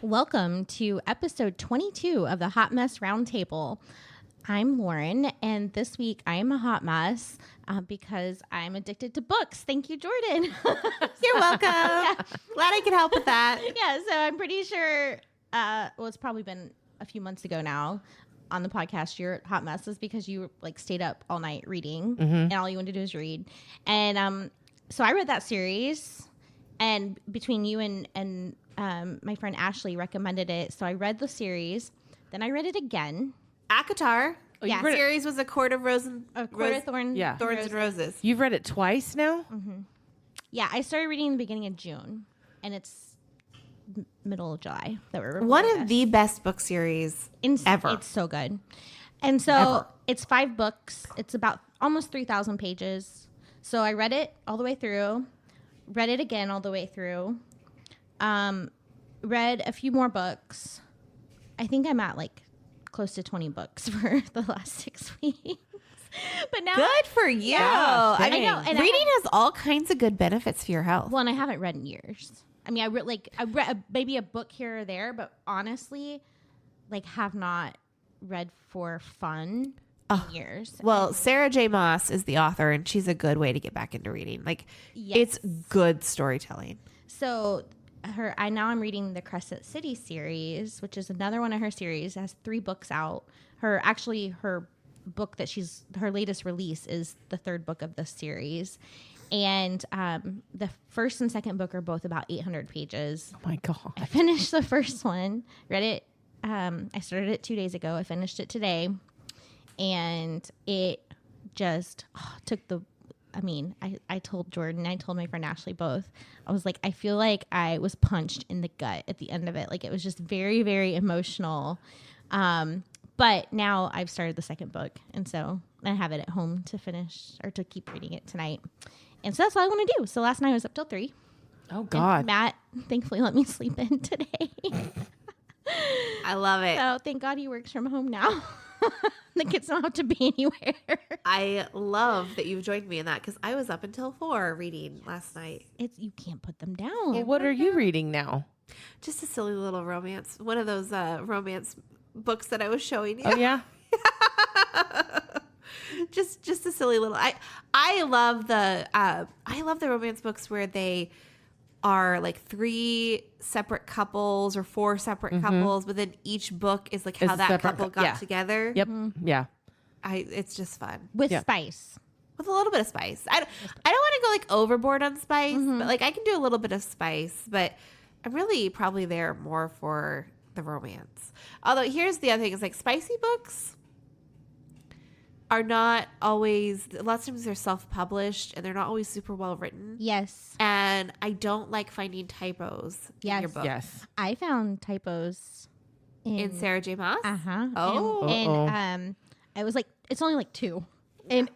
welcome to episode 22 of the Hot Mess Roundtable. I'm Lauren, and this week I am a hot mess because I'm addicted to books. Thank you, Jordan. You're welcome. Yeah. Glad I could help with that. Yeah, so I'm pretty sure, it's probably been a few months ago now on the podcast, your hot messes because you stayed up all night reading, and all you wanted to do is read. And so I read that series, and between you and my friend Ashley recommended it. So I read the series, then I read it again. ACOTAR. Oh, yeah. Series was A Court of Thorns and Roses. You've read it twice now? Mm-hmm. Yeah, I started reading in the beginning of June, and it's middle of July that we're recording One of the best book series ever. It's so good. And so it's 5 books. It's about almost 3,000 pages. So I read it all the way through, read it again all the way through, read a few more books. I think I'm at close to 20 books for the last 6 weeks. But now, good for you. Yeah, I know. And reading has all kinds of good benefits for your health. Well, and I haven't read in years. I mean, I read maybe a book here or there, but honestly, have not read for fun in years. Well, Sarah J. Maas is the author, and she's a good way to get back into reading. It's good storytelling. So I'm reading the Crescent City series, which is another one of her series. It has 3 books out. Her book her latest release is the 3rd book of the series. And the first and second book are both about 800 pages. Oh my God. I finished the first one, read it. I started it 2 days ago. I finished it today. And it just I told Jordan, I told my friend Ashley both. I was like, I feel like I was punched in the gut at the end of it. It was just very, very emotional. But now I've started the second book. And so I have it at home to finish or to keep reading it tonight. And so that's all I want to do. So last night I was up till 3. Oh, God. And Matt thankfully let me sleep in today. I love it. So thank God he works from home now. The kids don't have to be anywhere. I love that you've joined me in that because I was up until 4 reading last night. You can't put them down. Well, what are you reading now? Just a silly little romance. One of those romance books that I was showing you. Oh, yeah? just a silly little. I love the romance books where they are 3 separate couples or 4 separate couples, but then each book is how that couple got together. Yep. Yeah. It's just fun with spice. With a little bit of spice. I don't want to go overboard on spice, but I can do a little bit of spice, but I'm really probably there more for the romance. Although here's the other thing: is spicy books are not always. Lots of times they're self-published and they're not always super well written. Yes, and I don't like finding typos in your book. Yes, I found typos in Sarah J. Maas. Oh, and I was it's only 2, and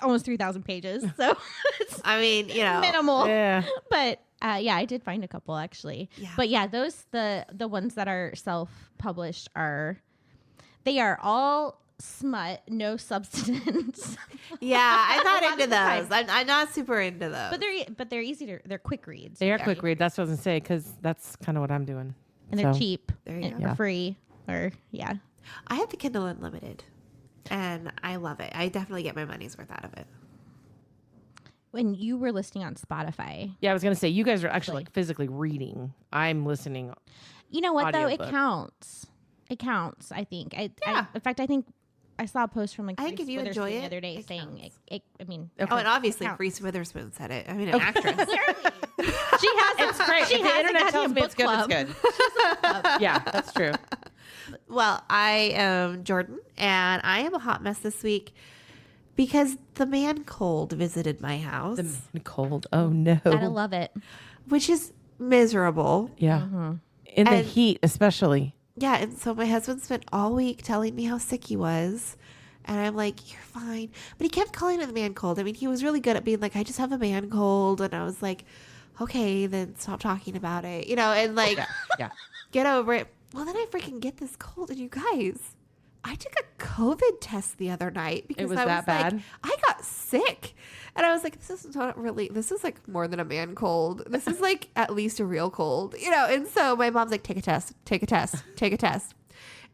almost 3,000 pages. So it's minimal. Yeah, but. I did find a couple actually. Yeah. But yeah, those the ones that are self-published they are all smut, no substance. Yeah, I'm not into those. I'm not super into those. But they're easy they're quick reads. They are quick reads. That's what I was gonna say because that's kind of what I'm doing. And they're cheap. There you go. Free I have the Kindle Unlimited, and I love it. I definitely get my money's worth out of it. When you were listening on Spotify. Yeah, I was going to say, you guys are actually physically reading. I'm listening. You know what, though? It counts. It counts, I think. In fact, I think I saw a post from I think if you enjoy it the other day saying, okay. And obviously Reese Witherspoon said it. I mean, an actress. She has It's great. If the internet tells me it's good, it's good. Yeah, that's true. Well, I am Jordan, and I am a hot mess this week. Because the man cold visited my house. The man cold. Oh, no. Gotta love it. Which is miserable. Yeah. Mm-hmm. In the heat, especially. Yeah. And so my husband spent all week telling me how sick he was. And I'm like, you're fine. But he kept calling it the man cold. I mean, he was really good at being like, I just have a man cold. And I was like, okay, then stop talking about it. And yeah. get over it. Well, then I freaking get this cold. And you guys, I took a COVID test the other night because It was I that was bad? like, I got sick. And I was like, this is not really, this is like more than a man cold. This is like at least a real cold, you know? And so my mom's like, take a test, take a test, take a test.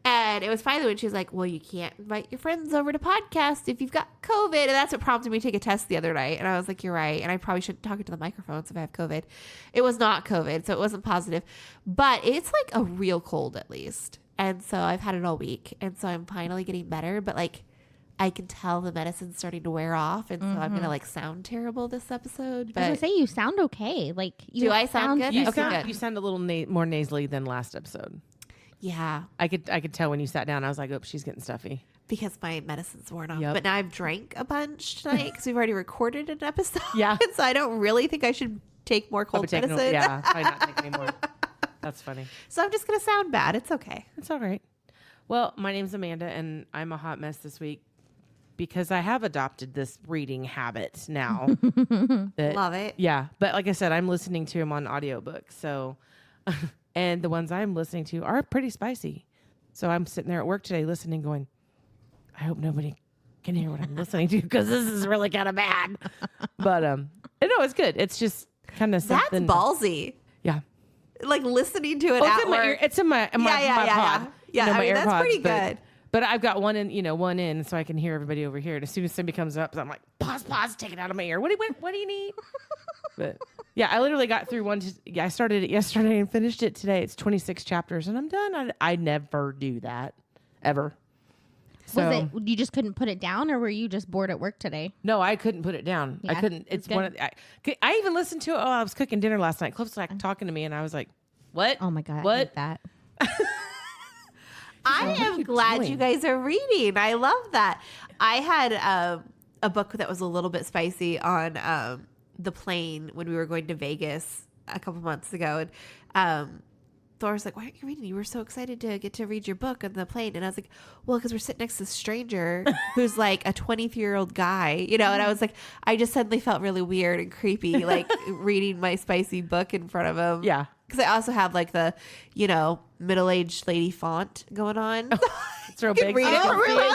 And it was finally when she was like, well, you can't invite your friends over to podcast if you've got COVID. And that's what prompted me to take a test the other night. And I was like, you're right. And I probably shouldn't talk into the microphones if I have COVID. It was not COVID, so it wasn't positive. But it's like a real cold at least. And so I've had it all week. And so I'm finally getting better. But like, I can tell the medicine's starting to wear off. And so I'm going to like sound terrible this episode. But I was gonna say you sound okay. Like, you Do I sound good? You, Okay, sound, good. you sound a little more nasally than last episode. yeah, I could tell when you sat down. I was like, oh, she's getting stuffy. because my medicine's worn off. Yep. But now I've drank a bunch tonight because we've already recorded an episode. Yeah. So I don't really think I should take more cold Probably medicine. yeah, probably not take any more. That's funny. So I'm just going to sound bad. It's okay. It's all right. Well, my name's Amanda, and I'm a hot mess this week because I have adopted this reading habit now. Love it. Yeah, but like I said, I'm listening to them on audiobook. So, and the ones I'm listening to are pretty spicy. So I'm sitting there at work today listening, going, I hope nobody can hear what I'm listening to because this is really kind of bad. But no, it's good. It's just kind of That's something. ballsy. Yeah. Like listening to it Oh, at it's in my work. ear. It's in my my pod. Yeah. You know, I my mean, that's AirPods, pretty but- good. But I've got one in, so I can hear everybody over here. And as soon as somebody comes up, I'm like, pause, take it out of my ear. What do you need? But yeah, I literally got through one. I started it yesterday and finished it today. It's 26 chapters, and I'm done. I never do that ever. So, Was it you just couldn't put it down, or were you just bored at work today? no, I couldn't put it down. I Yeah, couldn't. it's It's one. Of, I even listened to it. Oh, I was cooking dinner last night. Cliff was like talking to me, and I was like, "What? Oh my god, What? I hate that. I what are am you glad doing? you guys are reading. I love that. I had a book that was a little bit spicy on the plane when we were going to Vegas a couple months ago. And Thor was like, why aren't you reading? You were so excited to get to read your book on the plane. And I was like, well, because we're sitting next to a stranger who's like a 23-year-old guy, you know? And I was like, I just suddenly felt really weird and creepy, like reading my spicy book in front of him. Yeah. Because I also have like the, middle-aged lady font going on. It's real You can big. read it. Oh, Really? I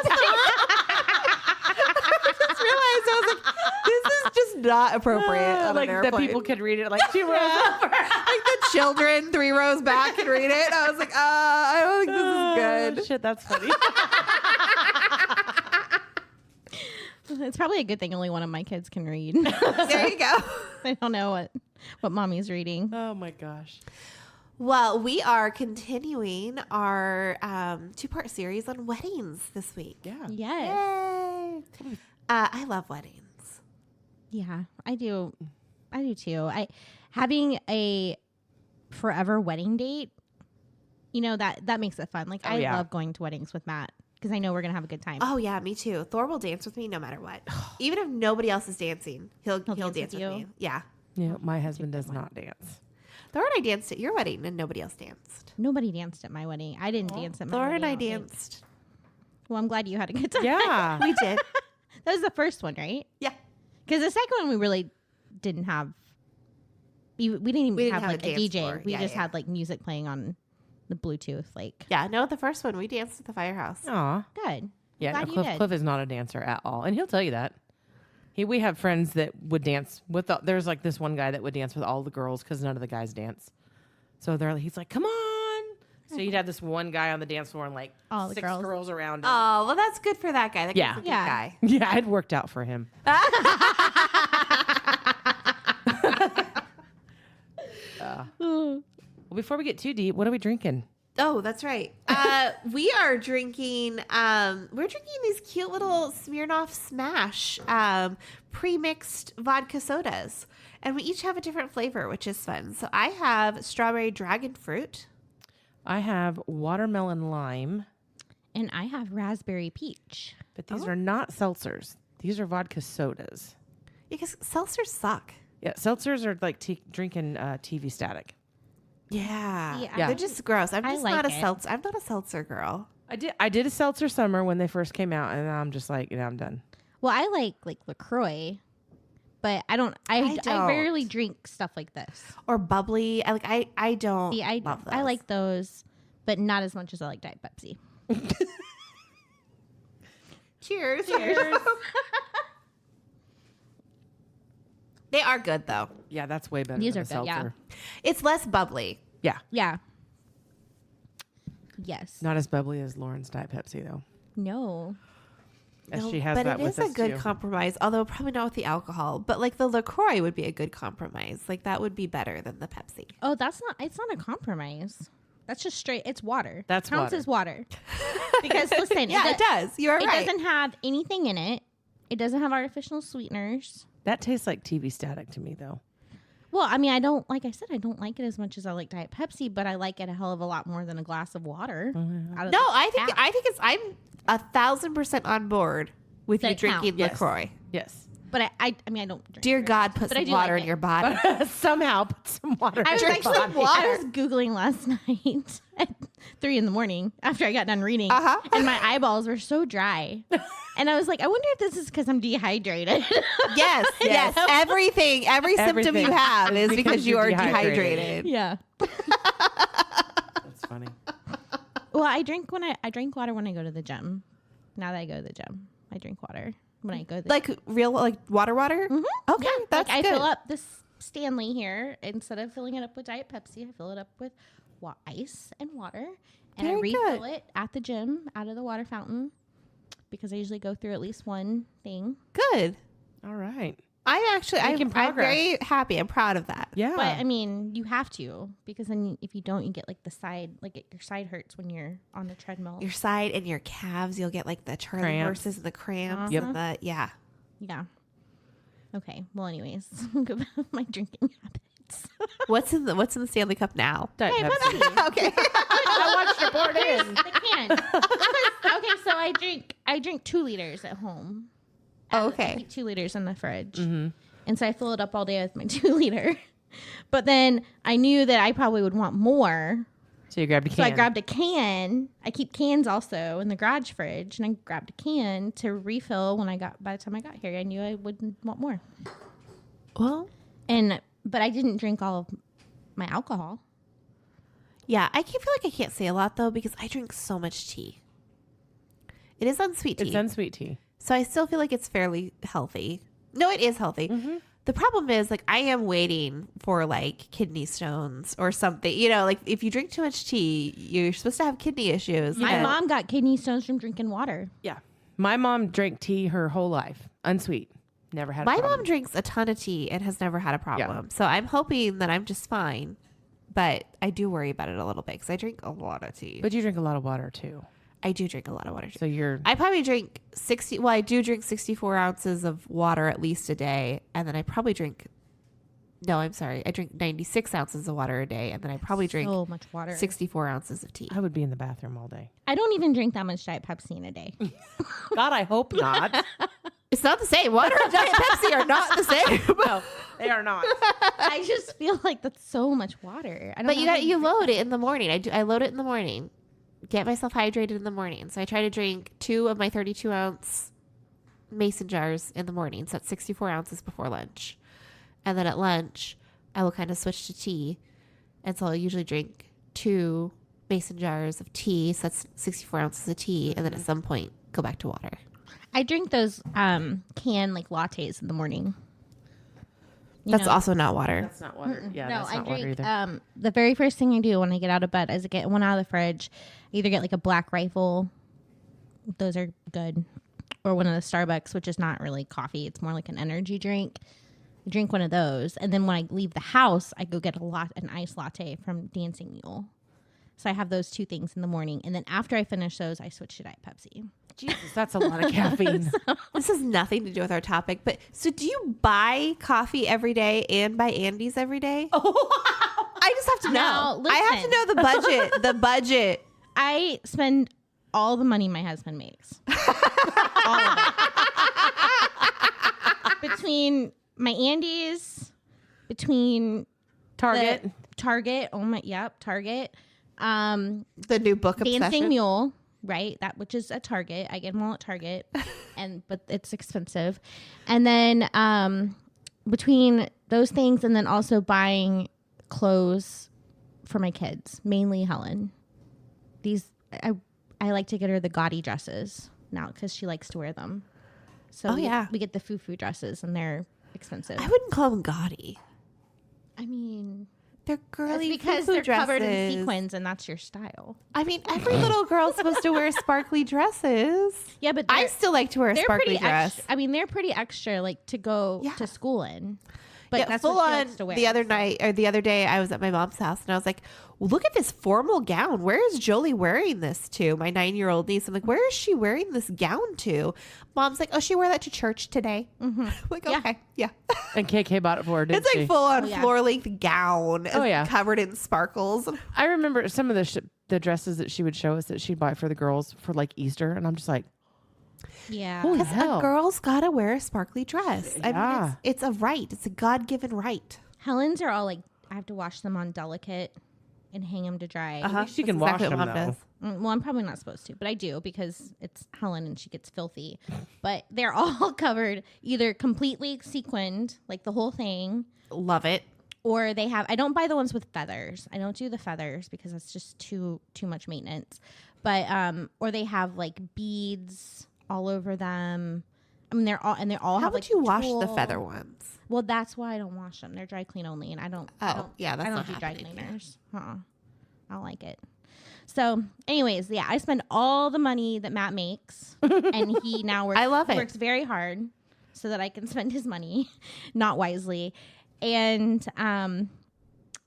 just realized I was like, this is just not appropriate. on like an that airplane. people could read it like 2 rows over. Like the children 3 rows back can read it. I was like, I don't think this is good. Shit, that's funny. It's probably a good thing only one of my kids can read. There you go. I don't know what mommy's reading. Oh my gosh. Well, we are continuing our 2-part series on weddings this week. Yeah. Yes. Yay! I love weddings. Yeah, I do. I do too. Having a forever wedding date, that makes it fun. Like Oh, I yeah. love going to weddings with Matt because I know we're gonna have a good time. Oh yeah, me too. Thor will dance with me no matter what. Even if nobody else is dancing, he'll dance dance with with you? me. Yeah. Yeah, my husband does not dance. Thor and I danced at your wedding and nobody else danced. Nobody danced at my wedding. I didn't dance at my Thor wedding. and I don't think. danced. Well, I'm glad you had a good time. Yeah. We did. That was the first one, right? Yeah. Because the second one we really didn't have. We didn't even have like a dance DJ. floor. We Yeah, just yeah. had like music playing on the Bluetooth. Like, Yeah, no, the first one we danced at the firehouse. Aw. good. Yeah, Glad no, you did. Cliff is not a dancer at all. And he'll tell you that. We have friends that would dance with, there's like this one guy that would dance with all the girls because none of the guys dance. So he's like, come on. So you'd have this one guy on the dance floor and like All the 6 girls. girls around him. Oh, well, that's good for that guy. That Yeah. guy's a good Yeah. guy. Yeah, it worked out for him. Well, before we get too deep, what are we drinking? Oh, that's right. We are drinking, these cute little Smirnoff Smash pre-mixed vodka sodas. And we each have a different flavor, which is fun. So I have strawberry dragon fruit. I have watermelon lime, And I have raspberry peach. but these are not seltzers. These are vodka sodas. Because seltzers suck. Yeah, seltzers are like drinking TV static. Yeah. Yeah. They're just gross. I'm I just like not a it. seltzer. I'm not a seltzer girl. I did a seltzer summer when they first came out, and now I'm just like, I'm done. Well, I like LaCroix, but I don't. I don't. rarely drink stuff like this. Or bubbly. I don't See, I love those. I like those, but not as much as I like Diet Pepsi. Cheers. Cheers. They are good though. Yeah, that's way better These than are a good, yeah. seltzer. It's less bubbly. Yeah. Yeah. Yes. Not as bubbly as Lauren's Diet Pepsi, though. No. As No, she has but that it with is us a good too. compromise, although probably not with the alcohol. But like the LaCroix would be a good compromise. Like that would be better than the Pepsi. Oh, it's not a compromise. That's just straight. It's water. That's counts water. as water. Because listen, Yeah, it does. You are It right. doesn't have anything in it. It doesn't have artificial sweeteners. That tastes like TV static to me, though. Well, I mean, I don't like it as much as I like Diet Pepsi, but I like it a hell of a lot more than a glass of water. Mm-hmm. out of No, the I think tap. I'm 1,000% on board with That you it drinking counts. LaCroix. Yes. But I mean, I don't drink. Dear very God, much, put but I some do water like in it. your body. Somehow put some water I in was your actually body. I was Googling last night at 3 a.m. after I got done reading, and my eyeballs were so dry. And I was like, I wonder if this is because I'm dehydrated. Yes, yes. Every symptom Everything you have is because you you're are dehydrated. dehydrated. Yeah. That's funny. Well, I drink water when I go to the gym. Now that I go to the gym, I drink water when I go to the Like real, like water. Mhm. Okay, Yeah, that's like good. I fill up this Stanley here instead of filling it up with Diet Pepsi. I fill it up with ice and water, and I Very refill good. it at the gym out of the water fountain because I usually go through at least one thing. Good. All right. I'm Making progress. very happy. I'm proud of that. Yeah. But I mean, you have to because then if you don't, you get like your side hurts when you're on the treadmill. Your side and your calves, you'll get like the Charlie Cramps. horses and the cramps. Yep. And the, yeah. Yeah. Okay. Well, anyways, go back to my drinking habits. What's in the Stanley Cup now? Diet Hey, Pepsi. Pepsi. Okay. I watched your board in. I can. Okay, so I drink 2 liters at home. Oh, I okay. keep 2 liters in the fridge. Mm-hmm. And so I fill it up all day with my 2 liter. But then I knew that I probably would want more. So you grabbed a can. So I grabbed a can. I keep cans also in the garage fridge. And I grabbed a can to refill by the time I got here. I knew I wouldn't want more. Well, But I didn't drink all of my alcohol. yeah. I feel like I can't say a lot though because I drink so much tea. It is unsweet tea. It's unsweet tea. So I still feel like it's fairly healthy. No, it is healthy. Mm-hmm. The problem is like I am waiting for like kidney stones or something. You know, like if you drink too much tea, you're supposed to have kidney issues. My And- mom got kidney stones from drinking water. Yeah. My mom drank tea her whole life. Unsweet. Never had a My problem. mom drinks a ton of tea and has never had a problem. So I'm hoping that I'm just fine. But I do worry about it a little bit because I drink a lot of tea. But you drink a lot of water, too. I do drink a lot of water. So you're... I probably drink 60. Well, I do drink 64 ounces of water at least a day. And then I probably drink... No, I'm sorry. I drink 96 ounces of water a day. And then I probably drink So much water. 64 ounces of tea. I would be in the bathroom all day. I don't even drink that much Diet Pepsi in a day. God, I hope not. It's not the same. Water and Diet Pepsi are not the same. No, they are not. I just feel like that's so much water. I don't But know how you load it in the morning. I load it in the morning. Get myself hydrated in the morning. So I try to drink 2 of my 32 ounce mason jars in the morning. So that's 64 ounces before lunch. And then at lunch, I will kind of switch to tea. And so I'll usually drink 2 mason jars of tea. So that's 64 ounces of tea. And then at some point, go back to water. I drink those canned like lattes in the morning. You That's know? also not water. That's not water. Yeah, No, that's I not water drink. either. The very first thing I do when I get out of bed is I get one out of the fridge. I either get like a Black Rifle, those are good, or one of the Starbucks, which is not really coffee. It's more like an energy drink. I drink one of those, and then when I leave the house, I go get an iced latte from Dancing Mule. So I have those 2 things in the morning, and then after I finish those, I switch to Diet Pepsi. Jesus, that's a lot of caffeine. This has nothing to do with our topic. But so do you buy coffee every day and buy Andes every day? Oh, I just have to know. Now, I have to know the budget. The budget. I spend all the money my husband makes. All of it. Between my Andes, between Target. the Target, Target. The new book Dancing obsession. Mule, right? That which is at Target. I get them all at Target, but it's expensive. And then between those things, and then also buying clothes for my kids, mainly Helen. I like to get her the gaudy dresses. now because she likes to wear them. So Oh, yeah. we get the foo-foo dresses, and they're expensive. I wouldn't call them gaudy. I mean, They're girly it's because foo-foo they're dresses. covered in sequins, and that's your style. I mean, every little girl's supposed to wear sparkly dresses. Yeah, but I still like to wear a they're sparkly pretty dress. extra. I mean, they're pretty extra, like to go Yeah. to school in. But Yeah, that's full what she on. likes to wear. The other day, I was at my mom's house and I was like, well, "Look at this formal gown. Where is Jolie wearing this to?" My 9-year-old niece. I'm like, "Where is she wearing this gown to?" Mom's like, "Oh, she wore that to church today." I'm like, Yeah. okay, yeah. And KK bought it for her, didn't It's she? like full on Oh, yeah. floor length gown. Oh, yeah. covered in sparkles. I remember some of the dresses that she would show us that she'd buy for the girls for like Easter, and I'm just like, Yeah. holy Because hell. a girl's gotta wear a sparkly dress. I mean, Yeah. it's a right. It's a God-given right. Helen's are all like, I have to wash them on delicate and hang them to dry. Uh-huh. least you That's can wash exactly what them, Mom though. does. Well, I'm probably not supposed to, but I do because it's Helen and she gets filthy. But they're all covered, either completely sequined, like the whole thing, Love it. or they have. I don't buy the ones with feathers. I don't do the feathers because it's just too much maintenance. But or they have like beads all over them. I mean, they all How have would like you wash the tulle. feather ones? Well, that's why I don't wash them. They're dry clean only, and I don't. I Oh, don't, yeah, that's I don't not do dry happening here. cleaners. I don't like it. So, anyways, yeah, I spend all the money that Matt makes, and he now works. I love it. Works very hard so that I can spend his money, not wisely, and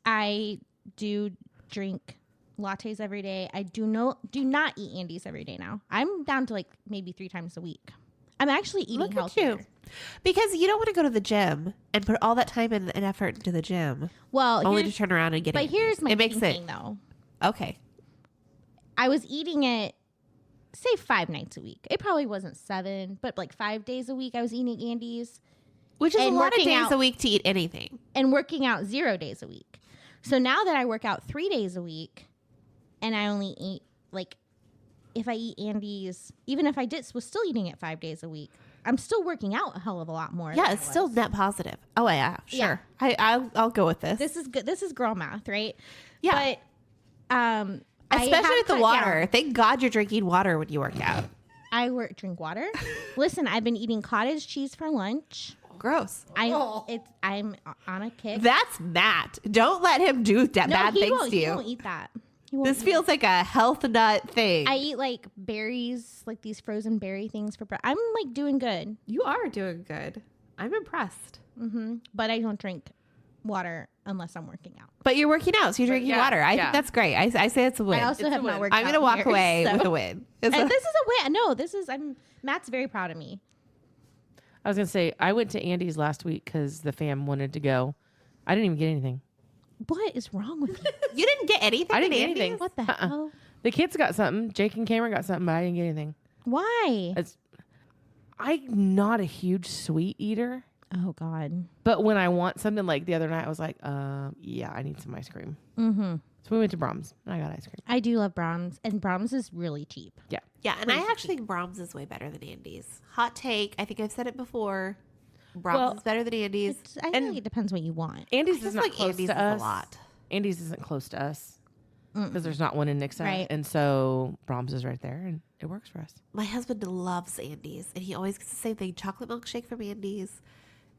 I do drink lattes every day. I do not eat Andes every day now. I'm down to like maybe 3 times a week. I'm actually eating Look at healthier. you. Because you don't want to go to the gym and put all that time and effort into the gym, Well, only to here's- turn around and get it. but here's my It makes thinking it though. okay. I was eating it, say 5 nights a week. It probably wasn't 7, but like 5 days a week I was eating Andes Which is And a lot of working days out- a week to eat anything. and working out 0 days a week. So now that I work out 3 days a week and I only eat like, if I eat Andes, even if I was still eating it 5 days a week, I'm still working out a hell of a lot more. Yeah, than it's I still was. net positive. Oh yeah, Yeah. sure. I'll go with this. This is good. This is girl math, right? Yeah. But I Especially have with the cut water. down. Thank God you're drinking water when you work out. Drink water. Listen, I've been eating cottage cheese for lunch. Gross. I'm on a kick. That's Matt. Don't let him do bad he things won't, to He won't you. eat that. He won't This eat feels like a health nut thing. I eat like berries, like these frozen berry things for breakfast. I'm like doing good, You are doing good. I'm impressed. but I don't drink water unless I'm working out. But you're working out, so you're drinking yeah, water. I yeah. think that's great. I say it's a win. I also It's have a not win. worked I'm out going to in walk years, away so- with a win. And this is a win. No, Matt's very proud of me. I was gonna say I went to Andy's last week because the fam wanted to go. I didn't even get anything. What is wrong with you? You didn't get anything. I didn't at get Andy's? anything. What the hell? The kids got something. Jake and Cameron got something, but I didn't get anything. Why? I'm not a huge sweet eater, Oh God. but when I want something, like the other night, I was like, yeah, I need some ice cream. Mm-hmm. So we went to Brahms and I got ice cream. I do love Brahms, and Brahms is really cheap. Yeah. Yeah, and I actually think Brahms is way better than Andy's. Hot take. I think I've said it before. Brahms Well, is better than Andy's. I think it depends what you want. Andy's I is just not like close Andy's to is us. a lot. Andy's isn't close to us because there's not one in Nixa. Right. And so Brahms is right there and it works for us. My husband loves Andy's, and he always gets the same thing: chocolate milkshake from Andy's.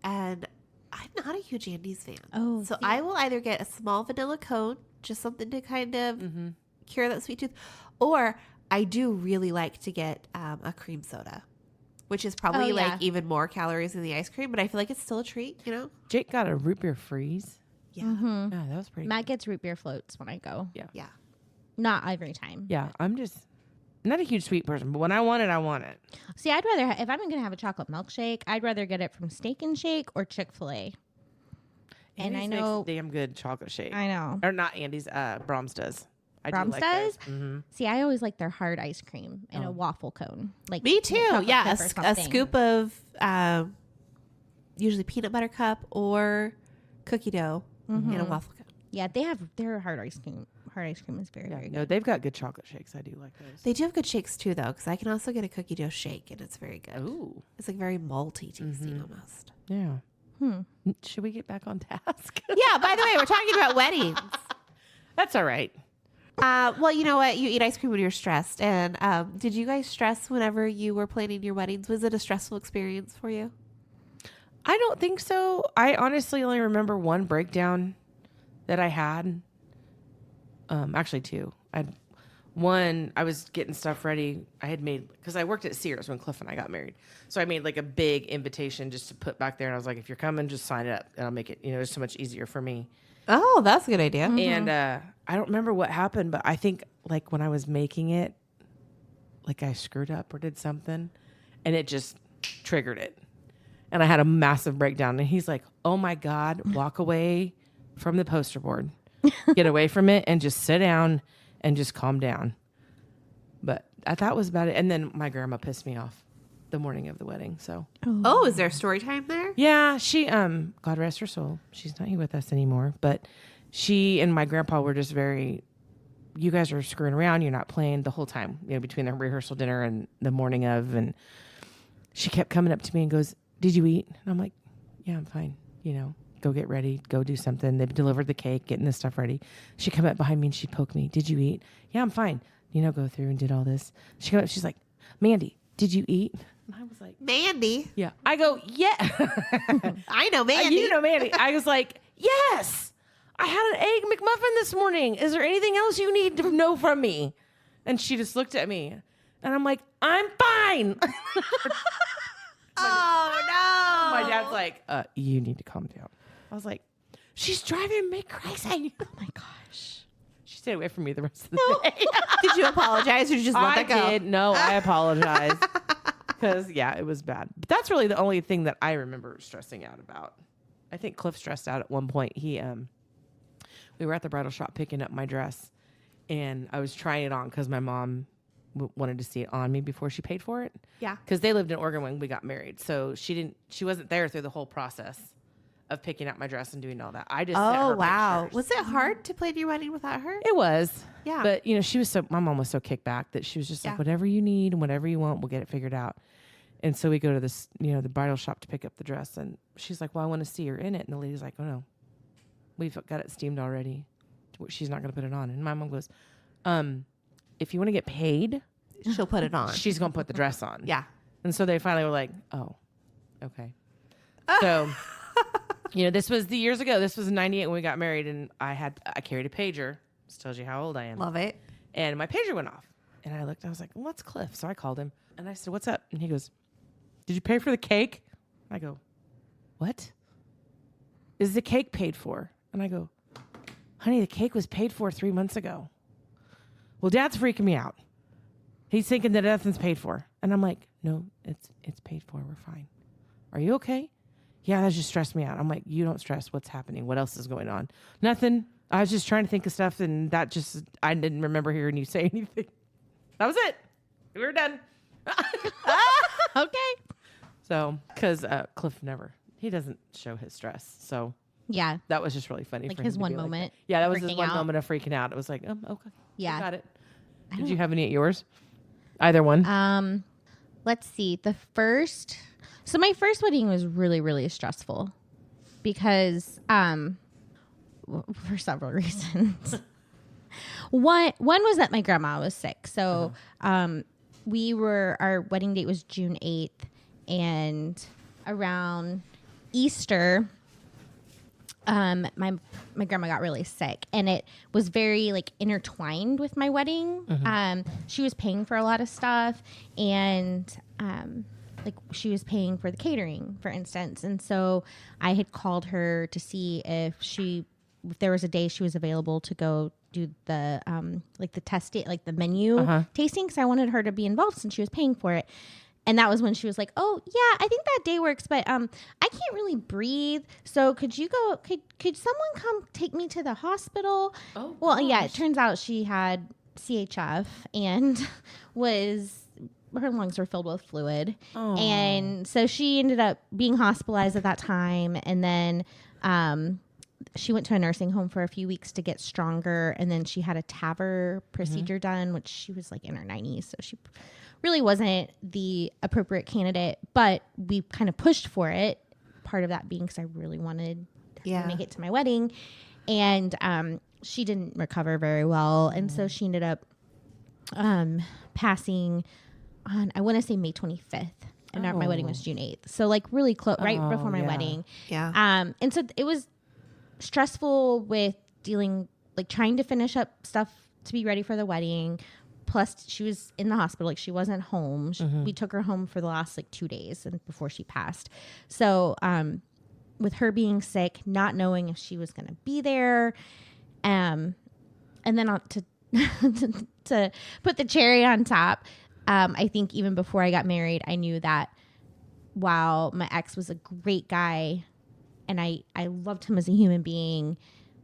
And I'm not a huge Andy's fan. Oh, so see. I will either get a small vanilla cone, just something to kind of Mm-hmm. cure that sweet tooth, or I do really like to get a cream soda, which is probably Oh, yeah. like even more calories than the ice cream, but I feel like it's still a treat, you know? Jake got a root beer freeze. Yeah. Mm-hmm. Yeah, that was pretty Matt gets root beer floats when I go. Yeah. Not every time. Yeah, I'm just not a huge sweet person, but when I want it, I want it. See, I'd rather, if I'm going to have a chocolate milkshake, I'd rather get it from Steak and Shake or Chick-fil-A. And Andy's I makes know, a damn good chocolate shake. I know. Or not Andy's, Brahms does. I Brahms does? Mm-hmm. See, I always like their hard ice cream in a waffle cone. Like Me too. chocolate Yeah. chip or A something. scoop of usually peanut butter cup or cookie dough in a waffle cone. Yeah, they have their hard ice cream. Hard ice cream is very, Yeah, very no, good. they've got good chocolate shakes. I do like those. They do have good shakes too, though, because I can also get a cookie dough shake, and it's very good. Ooh, It's like very malty tasting almost. yeah. Hmm. Should we get back on task? Yeah, by the way, we're talking about weddings. That's all right. Well, you know what? You eat ice cream when you're stressed. And did you guys stress whenever you were planning your weddings? Was it a stressful experience for you? I don't think so. I honestly only remember one breakdown that I had. Actually, two. I was getting stuff ready. I had made, because I worked at Sears when Cliff and I got married. So I made like a big invitation just to put back there. And I was like, if you're coming, just sign it up. And I'll make it, it's so much easier for me. Oh, that's a good idea. And I don't remember what happened, but I think like when I was making it, like I screwed up or did something and it just triggered it. And I had a massive breakdown. And he's like, oh my God, walk away from the poster board. Get away from it and just sit down and just calm down. But that was about it. And then my grandma pissed me off the morning of the wedding. So, Oh, is there a story time there? yeah, she, God rest her soul. She's not here with us anymore. But she and my grandpa were just very, you guys are screwing around. You're not playing the whole time, between the rehearsal dinner and the morning of. And she kept coming up to me and goes, did you eat? And I'm like, yeah, I'm fine. Go get ready, go do something. They've delivered the cake, getting this stuff ready. She'd come up behind me and she'd poke me. Did you eat? Yeah, I'm fine. Go through and did all this. She came up, she's like, Mandy, did you eat? And I was like, Mandy. yeah. I go, yeah. I know Mandy. You know Mandy. I was like, yes, I had an egg McMuffin this morning. Is there anything else you need to know from me? And she just looked at me and I'm like, I'm fine. Oh, no. My dad's like, you need to calm down. I was like, she's driving me crazy. Oh my gosh. She stayed away from me the rest of the day. Did you apologize or just let that go? I did. No, I apologized. Because, yeah, it was bad. But that's really the only thing that I remember stressing out about. I think Cliff stressed out at one point. We were at the bridal shop picking up my dress, and I was trying it on because my mom wanted to see it on me before she paid for it. Yeah. Because they lived in Oregon when we got married. So she wasn't there through the whole process of picking out my dress and doing all that. I just sent her pictures. Was it hard to plan your wedding without her? It was. Yeah. But, my mom was so kicked back that she was just like, whatever you need and whatever you want, we'll get it figured out. And so we go to this, the bridal shop to pick up the dress. And she's like, well, I want to see her in it. And the lady's like, oh, no, we've got it steamed already. She's not going to put it on. And my mom goes, if you want to get paid, she'll put it on. She's going to put the dress on. Yeah. And so they finally were like, oh, okay. So... this was the years ago. This was in 98 when we got married, and I carried a pager. This tells you how old I am. Love it. And my pager went off. And I looked, I was like, well, that's Cliff. So I called him, and I said, what's up? And he goes, did you pay for the cake? I go, what? Is the cake paid for? And I go, honey, the cake was paid for 3 months ago. Well, Dad's freaking me out. He's thinking that nothing's paid for. And I'm like, no, it's paid for. We're fine. Are you okay? Yeah, that just stressed me out. I'm like, you don't stress. What's happening? What else is going on? Nothing. I was just trying to think of stuff, and I didn't remember hearing you say anything. That was it. We were done. Okay. So, because Cliff he doesn't show his stress. So, Yeah. that was just really funny. Like for him his to one be like moment. that. Yeah, that was his freaking one out. moment of freaking out. It was like, okay. Yeah. I got it. Did you have any at yours? Either one? Let's see. So my first wedding was really, really stressful because for several reasons. One was that my grandma was sick. So our wedding date was June 8th, and around Easter, my grandma got really sick, and it was very intertwined with my wedding. She was paying for a lot of stuff, and she was paying for the catering, for instance. And so I had called her to see if there was a day she was available to go do the the testing, the menu tasting, because I wanted her to be involved since she was paying for it. And that was when she was like, oh, yeah, I think that day works, but I can't really breathe. So could someone come take me to the hospital? Oh, well, yeah, it gosh. turns out she had CHF and her lungs were filled with fluid. Oh. And so she ended up being hospitalized at that time. And then she went to a nursing home for a few weeks to get stronger. And then she had a TAVR procedure done, which she was in her 90s. So she really wasn't the appropriate candidate, but we kind of pushed for it. Part of that being because I really wanted to make it to my wedding. And she didn't recover very well. And so she ended up passing on, I want to say May 25th. And my wedding was June 8th. So like really close, right before my wedding. Yeah. And so it was stressful with dealing, like trying to finish up stuff to be ready for the wedding. Plus she was in the hospital. Like she wasn't home. We took her home for the last like 2 days and before she passed. So, with her being sick, not knowing if she was going to be there, and then to put the cherry on top, I think even before I got married, I knew that while my ex was a great guy and I loved him as a human being,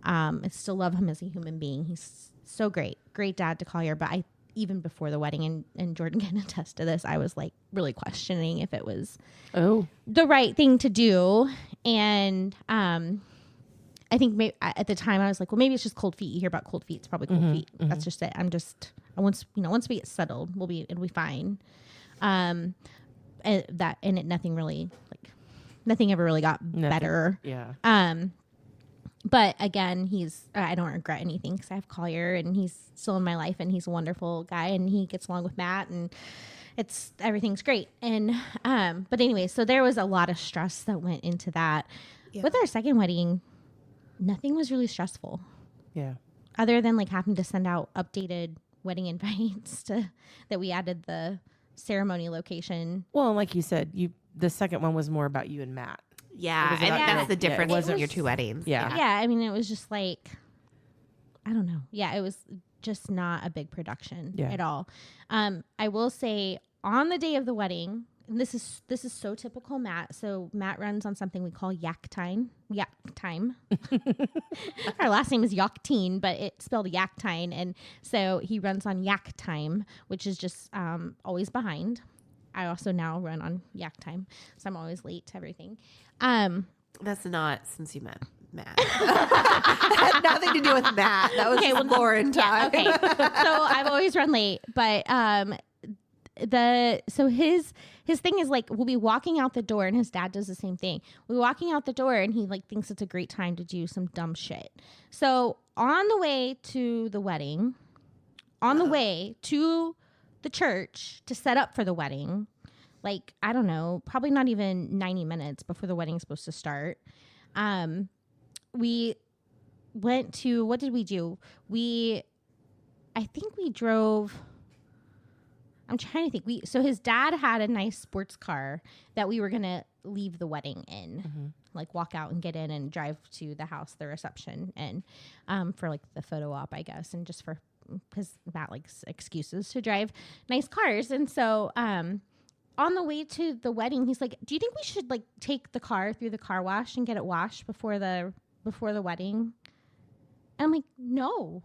I still love him as a human being. He's so great dad to Collier. But even before the wedding, and Jordan can attest to this, I was like really questioning if it was the right thing to do. And I think at the time I was like, well, maybe it's just cold feet. You hear about cold feet. It's probably cold feet. That's just it. Once we get settled, it'll be fine. And nothing ever really got better. Yeah. But again, I don't regret anything because I have Collier and he's still in my life and he's a wonderful guy and he gets along with Matt and everything's great. And, but anyway, so there was a lot of stress that went into that. Yeah. With our second wedding, nothing was really stressful. Yeah. Other than like having to send out updated wedding invites that we added the ceremony location. Well, like you said, the second one was more about you and Matt. Yeah, I think that's the difference between your two weddings. Yeah. Yeah, I mean, it was just like, I don't know. Yeah, it was just not a big production at all. I will say on the day of the wedding, and this is so typical Matt. So Matt runs on something we call Yak Time. Our last name is Yaktine, but it's spelled Yaktine. And so he runs on Yak Time, which is just always behind. I also now run on Yak Time, so I'm always late to everything. That's not since you met Matt. Had nothing to do with Matt. That was Lauren time. Yeah, okay. So I've always run late, but his thing is like we'll be walking out the door and his dad does the same thing. We're walking out the door and he like thinks it's a great time to do some dumb shit. So on the way to the wedding, on the way to the church to set up for the wedding, like, I don't know, probably not even 90 minutes before the wedding's supposed to start. We went to, what did we do? I think we drove, I'm trying to think. So his dad had a nice sports car that we were going to leave the wedding in, like walk out and get in and drive to the house, the reception, and for like the photo op, I guess, and just because Matt likes excuses to drive nice cars. And so on the way to the wedding, he's like, do you think we should like take the car through the car wash and get it washed before the wedding? And I'm like, no,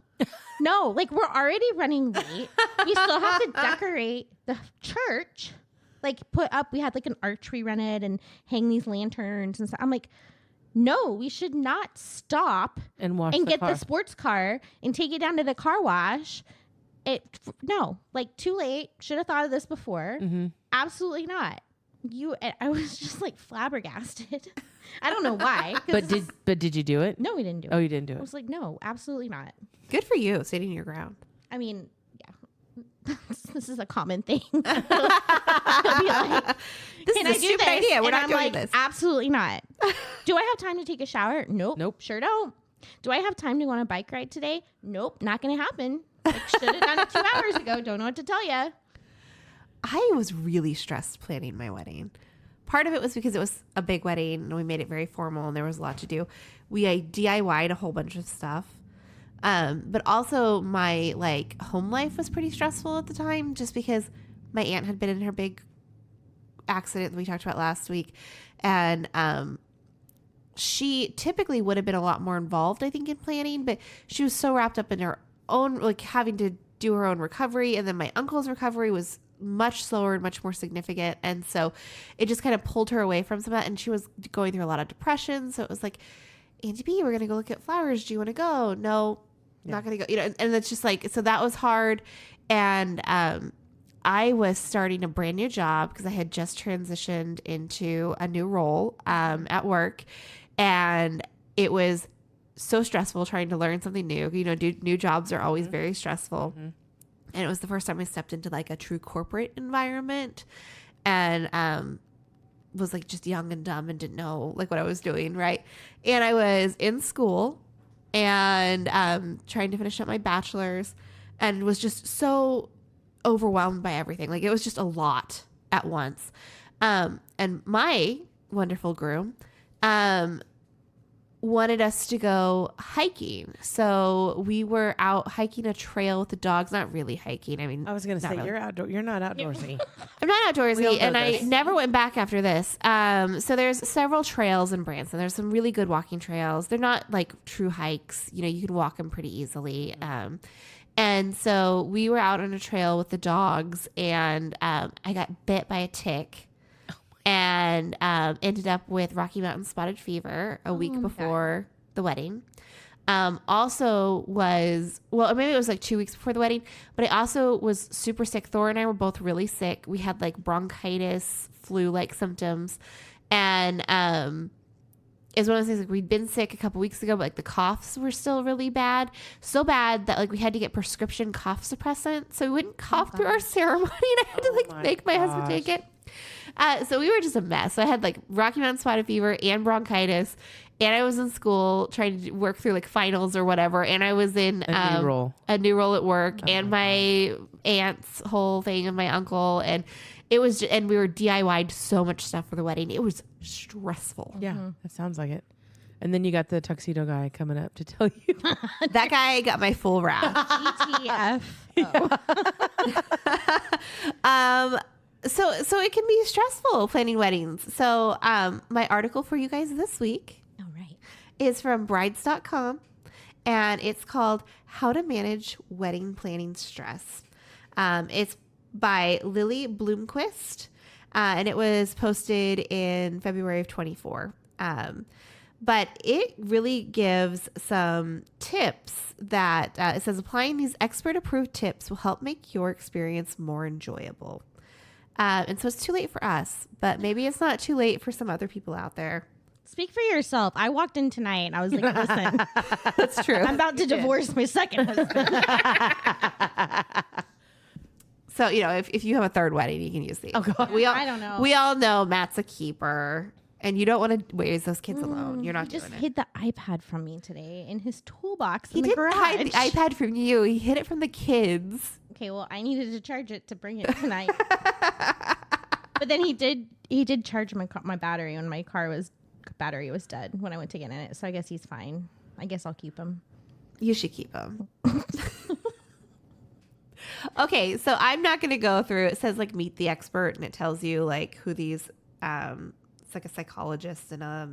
like we're already running late. We still have to decorate the church, like we had like an arch we rented and hang these lanterns and stuff. I'm like, no, we should not stop and get the sports car and take it down to the car wash. No, like too late. Should have thought of this before. Absolutely not. I was just like flabbergasted. I don't know why. But did you do it? No, we didn't do it. Oh, you didn't do it. I was like, no, absolutely not. Good for you, standing your ground. I mean, yeah, this is a common thing. He'll be like, this is a stupid idea. We're not doing this. Absolutely not. Do I have time to take a shower? Nope. Sure don't. Do I have time to go on a bike ride today? Nope. Not going to happen. Like, should have done it 2 hours ago. Don't know what to tell you. I was really stressed planning my wedding. Part of it was because it was a big wedding and we made it very formal and there was a lot to do. We DIY'd a whole bunch of stuff. But also my like home life was pretty stressful at the time just because my aunt had been in her big accident that we talked about last week. And she typically would have been a lot more involved, I think, in planning, but she was so wrapped up in her own, like having to do her own recovery. And then my uncle's recovery was much slower and much more significant. And so it just kind of pulled her away from some of that. And she was going through a lot of depression. So it was like, Auntie B, we're going to go look at flowers. Do you want to go? No, not going to go. And it's just like, so that was hard. And I was starting a brand new job because I had just transitioned into a new role at work. And it was so stressful trying to learn something new. You know, new jobs are always very stressful. And it was the first time I stepped into like a true corporate environment, and was like just young and dumb and didn't know like what I was doing. Right. And I was in school and trying to finish up my bachelor's, and was just so overwhelmed by everything. Like it was just a lot at once. And my wonderful groom wanted us to go hiking. So we were out hiking a trail with the dogs. Not really hiking. I mean, I was going to say, really. you're not outdoorsy. I'm not outdoorsy, and I this. never went back after this. So there's several trails in Branson. There's some really good walking trails. They're not like true hikes. You know, you can walk them pretty easily. And so we were out on a trail with the dogs, and I got bit by a tick. And ended up with Rocky Mountain spotted fever a week before the wedding. Also was, well, maybe it was like 2 weeks before the wedding, but I also was super sick. Thor and I were both really sick. We had like bronchitis, flu-like symptoms. And it's one of those things, like we'd been sick a couple weeks ago, but like the coughs were still really bad. So bad that like we had to get prescription cough suppressant so we wouldn't cough through our ceremony. And I had to like make my husband take it. So we were just a mess. So I had like Rocky Mountain spotted fever and bronchitis, and I was in school trying to work through like finals or whatever. And I was in a new role at work, and my aunt's whole thing and my uncle, and it was just, and we were DIY'd so much stuff for the wedding. It was stressful. Yeah, that sounds like it. And then you got the tuxedo guy coming up to tell you. That guy got my full wrath. ETF. So it can be stressful planning weddings. So my article for you guys this week is from brides.com, and it's called How to Manage Wedding Planning Stress. It's by Lily Bloomquist, and it was posted in February of 24. But it really gives some tips that it says applying these expert approved tips will help make your experience more enjoyable. And so it's too late for us, but maybe it's not too late for some other people out there. Speak for yourself. I walked in tonight and I was like, listen, that's true. I'm about to divorce my second husband. So, you know, if you have a third wedding, you can use these. Oh, God. I don't know. We all know Matt's a keeper, and you don't want to raise those kids alone. You're not doing it. He just hid the iPad from me today in his toolbox He in the didn't garage. hide the iPad from you. He hid it from the kids. Okay, well, I needed to charge it to bring it tonight. But then he did charge my battery when my battery was dead when I went to get in it. So I guess he's fine. I guess I'll keep him. You should keep him. Okay, so I'm not going to go through. It says like meet the expert, and it tells you like who these. It's like a psychologist and a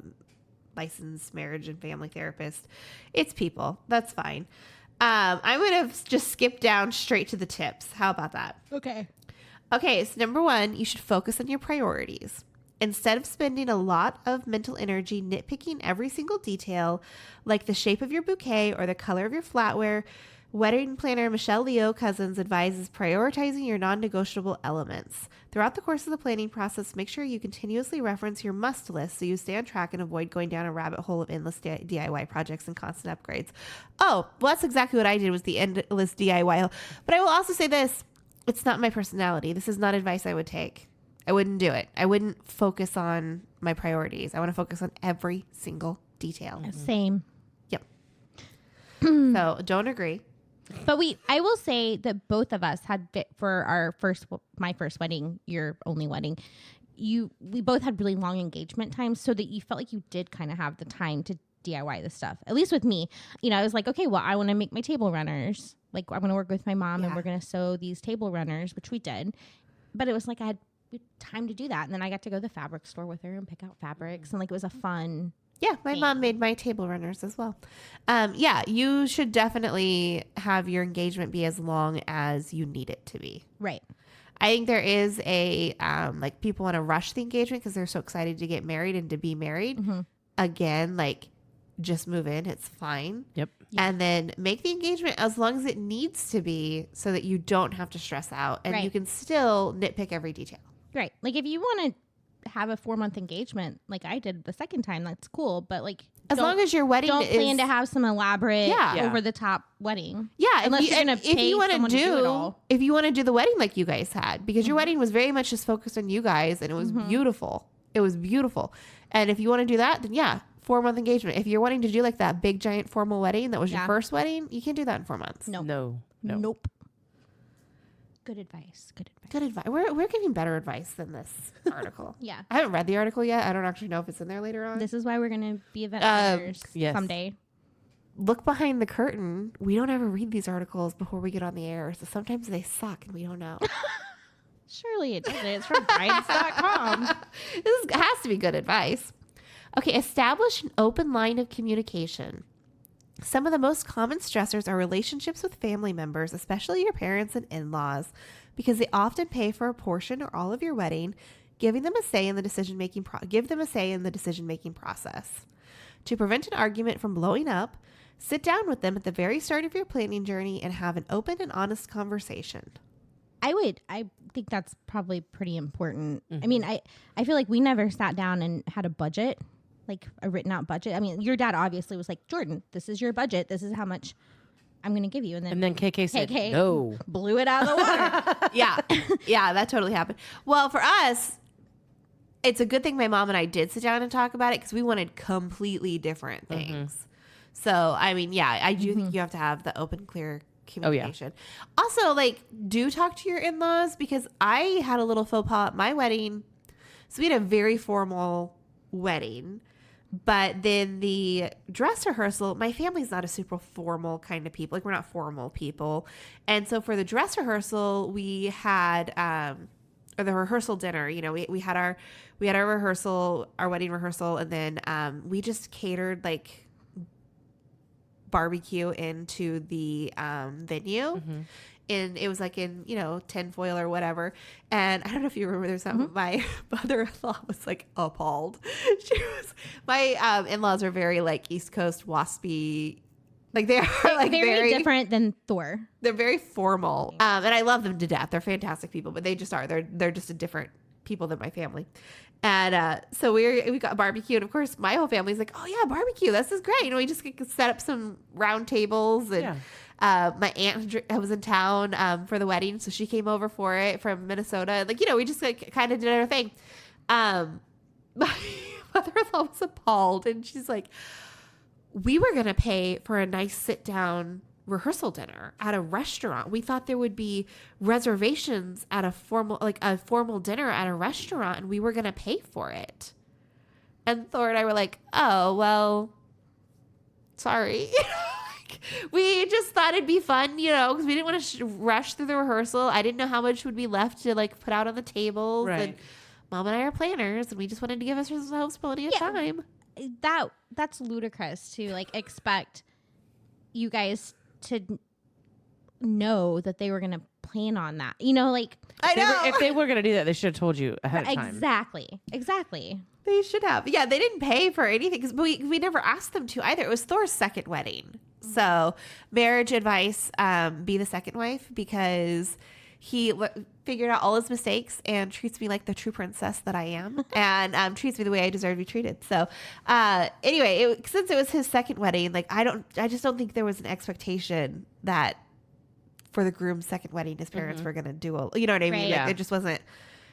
licensed marriage and family therapist. It's people. That's fine. I'm going to just skip down straight to the tips. How about that? Okay. Okay, so number 1, you should focus on your priorities. Instead of spending a lot of mental energy nitpicking every single detail, like the shape of your bouquet or the color of your flatware, wedding planner Michelle Leo Cousins advises prioritizing your non-negotiable elements. Throughout the course of the planning process, make sure you continuously reference your must list so you stay on track and avoid going down a rabbit hole of endless DIY projects and constant upgrades. Oh, well, that's exactly what I did was the endless DIY. But I will also say this. It's not my personality. This is not advice I would take. I wouldn't do it. I wouldn't focus on my priorities. I want to focus on every single detail. Same. Yep. So don't agree. But I will say that both of us had for my first wedding, your only wedding, we both had really long engagement times so that you felt like you did kind of have the time to DIY the stuff. At least with me, I was like, okay, well, I want to make my table runners. Like I'm going to work with my mom and we're going to sew these table runners, which we did. But it was like I had time to do that. And then I got to go to the fabric store with her and pick out fabrics. And like it was a fun. Yeah, my mom made my table runners as well. Yeah, you should definitely have your engagement be as long as you need it to be. Right. I think there is a, like people want to rush the engagement because they're so excited to get married and to be married. Mm-hmm. Again, like just move in. It's fine. Yep. And then make the engagement as long as it needs to be so that you don't have to stress out and you can still nitpick every detail. Right. Like if you want to have a 4-month engagement like I did the second time, that's cool. But like As long as your wedding don't is... plan to have some elaborate, Yeah. over the top wedding. Yeah, unless you're gonna pay someone to do it all. if you want to do the wedding like you guys had, because your wedding was very much just focused on you guys, and it was beautiful. It was beautiful. And if you want to do that, then 4-month engagement. If you're wanting to do like that big giant formal wedding that was your first wedding, you can't do that in 4 months. No. Nope. Good advice. Good advice. We're giving better advice than this article. Yeah. I haven't read the article yet. I don't actually know if it's in there later on. This is why we're gonna be event planners yes. someday. Look behind the curtain. We don't ever read these articles before we get on the air, so sometimes they suck and we don't know. Surely it doesn't. It's from brides.com. This has to be good advice. Okay, establish an open line of communication. Some of the most common stressors are relationships with family members, especially your parents and in-laws, because they often pay for a portion or all of your wedding, giving them a say in the decision-making process. To prevent an argument from blowing up, sit down with them at the very start of your planning journey and have an open and honest conversation. I think that's probably pretty important. I mean, I feel like we never sat down and had a budget, like a written out budget. I mean, your dad obviously was like, Jordan, this is your budget. This is how much I'm going to give you. And then KK said, KK no. blew it out of the water. Yeah, that totally happened. Well, for us, it's a good thing my mom and I did sit down and talk about it because we wanted completely different things. So, I mean, I do think you have to have the open, clear communication. Also, like, do talk to your in-laws, because I had a little faux pas at my wedding. So we had a very formal wedding, but then the dress rehearsal, my family's not a super formal kind of people. Like, we're not formal people. And so for the dress rehearsal, we had, or the rehearsal dinner, you know, we had our rehearsal, our wedding rehearsal. And then, we just catered like barbecue into the venue, and it was like in, you know, tinfoil or whatever. And I don't know if you remember, there's some my mother-in-law was like appalled. My in-laws are very like East Coast waspy, like they are like very different than Thor. They're very formal, and I love them to death. They're fantastic people, but they just are. They're just a different people than my family. And so we got barbecue, and of course my whole family's like, oh yeah, barbecue, this is great. You know, we just set up some round tables, and my aunt was in town for the wedding, so she came over for it from Minnesota. Like, you know, we just like kind of did our thing. My mother-in-law was appalled, and she's like, we were gonna pay for a nice sit down rehearsal dinner at a restaurant. We thought there would be reservations at a formal dinner at a restaurant, and we were going to pay for it. And Thor and I were like, oh, well, sorry. We just thought it'd be fun, you know, because we didn't want to rush through the rehearsal. I didn't know how much would be left to like put out on the tables. Right. And Mom and I are planners, and we just wanted to give ourselves plenty of time. That's ludicrous to like expect you guys to know that they were going to plan on that. You know, like, I know. If they were going to do that, they should have told you ahead of time. Exactly. They should have. Yeah, they didn't pay for anything because we never asked them to either. It was Thor's second wedding. So marriage advice, be the second wife, because he figured out all his mistakes and treats me like the true princess that I am, and treats me the way I deserve to be treated. So anyway, since it was his second wedding, like I just don't think there was an expectation that for the groom's second wedding, his parents were going to do you know what I mean? Right. Like, it just wasn't.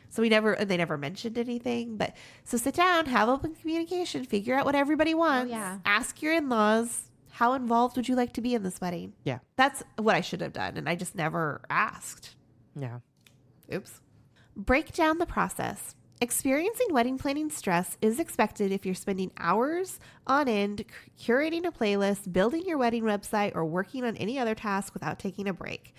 So they never mentioned anything. But so sit down, have open communication, figure out what everybody wants. Ask your in-laws, how involved would you like to be in this wedding? Yeah. That's what I should have done, and I just never asked. Yeah. Oops. Break down the process. Experiencing wedding planning stress is expected if you're spending hours on end curating a playlist, building your wedding website, or working on any other task without taking a break.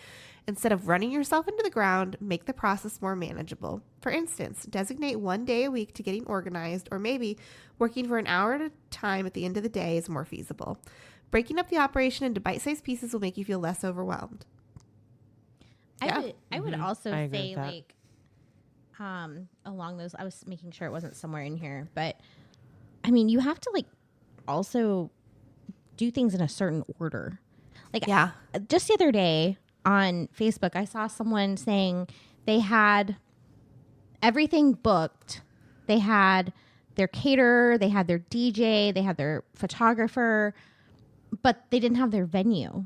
Instead of running yourself into the ground, make the process more manageable. For instance, designate 1 day a week to getting organized, or maybe working for an hour at a time at the end of the day is more feasible. Breaking up the operation into bite-sized pieces will make you feel less overwhelmed. I would also I agree say, with that. like, along those, I was making sure it wasn't somewhere in here, but I mean, you have to like also do things in a certain order. Like, just the other day on Facebook, I saw someone saying they had everything booked. They had their caterer, they had their DJ, they had their photographer, but they didn't have their venue.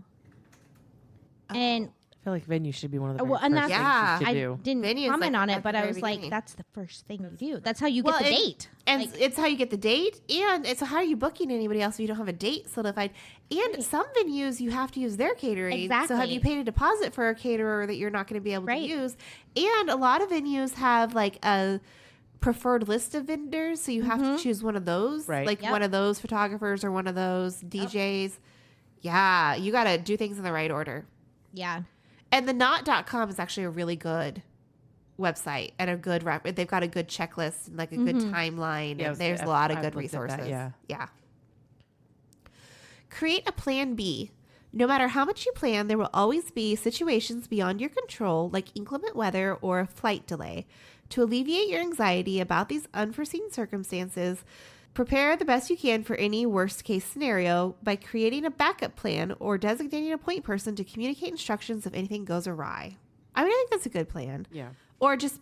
And I feel like venue should be one of the well, very and first that's things you should I do. didn't Venue is, comment like, on at it, the but I very was like, beginning. that's the first thing you do. That's how you get the date. And Like, it's how you get the date, and it's how are you booking anybody else if you don't have a date solidified. And some venues, you have to use their catering. So have Exactly. you paid a deposit for a caterer that you're not going to be able Right. to use? And a lot of venues have like a preferred list of vendors, so you have to choose one of those, Right. like Yep. one of those photographers or one of those DJs. Yeah, you got to do things in the right order. yeah. And the not.com is actually a really good website and a good they've got a good checklist and like a good timeline, Yeah, and there's a lot of I've good looked at that, resources. yeah. Create a plan B. No matter how much you plan, there will always be situations beyond your control, like inclement weather or a flight delay. To alleviate your anxiety about these unforeseen circumstances, prepare the best you can for any worst case scenario by creating a backup plan or designating a point person to communicate instructions if anything goes awry. I mean, I think that's a good plan. Yeah. Or just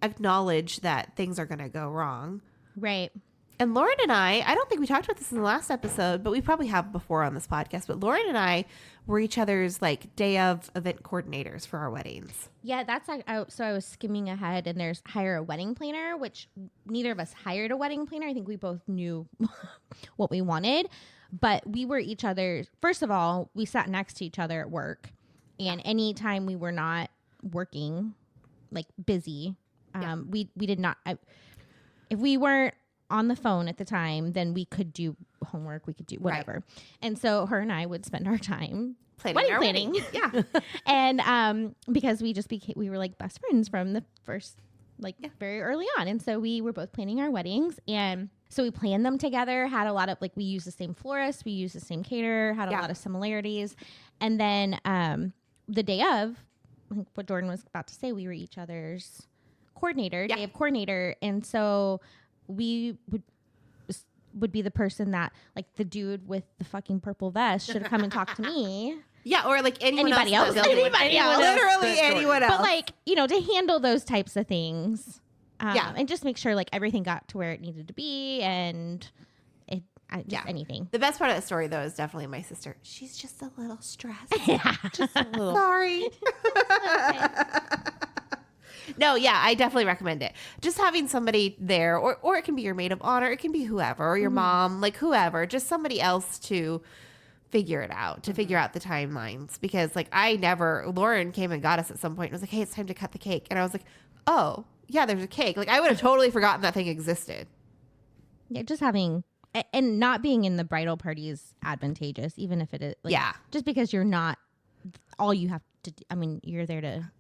acknowledge that things are going to go wrong. Right. And Lauren and I don't think we talked about this in the last episode, but we probably have before on this podcast. But Lauren and I were each other's like day of event coordinators for our weddings. Yeah, that's like, so I was skimming ahead, and there's hire a wedding planner, which neither of us hired a wedding planner. I think we both knew what we wanted, but we were each other's. First of all, we sat next to each other at work, and anytime we were not working, like busy, we did not. If we weren't on the phone at the time, then we could do homework, we could do whatever. Right. And so her and I would spend our time Planning. planning. Yeah. And because we were like best friends from the first, like very early on. And so we were both planning our weddings. And so we planned them together, had a lot of, like, we used the same florist, we used the same caterer, had a lot of similarities. And then the day of, I think what Jordan was about to say, we were each other's coordinator, day of coordinator. And so we would be the person that, like, the dude with the fucking purple vest should have come and talked to me. Yeah, or like Anybody else? Anybody else. Literally anyone else. But, like, you know, to handle those types of things. Yeah. And just make sure, like, everything got to where it needed to be, and anything. The best part of the story, though, is definitely my sister. She's just a little stressed. Just a little. Sorry. No, yeah, I definitely recommend it. Just having somebody there, or it can be your maid of honor, it can be whoever, or your mom, like whoever, just somebody else to figure it out, to figure out the timelines. Because, like, Lauren came and got us at some point and was like, hey, it's time to cut the cake. And I was like, oh, yeah, there's a cake. Like, I would have totally forgotten that thing existed. Yeah, just having, and not being in the bridal party is advantageous, even if it is, like, just because you're not, all you have to do, I mean, you're there to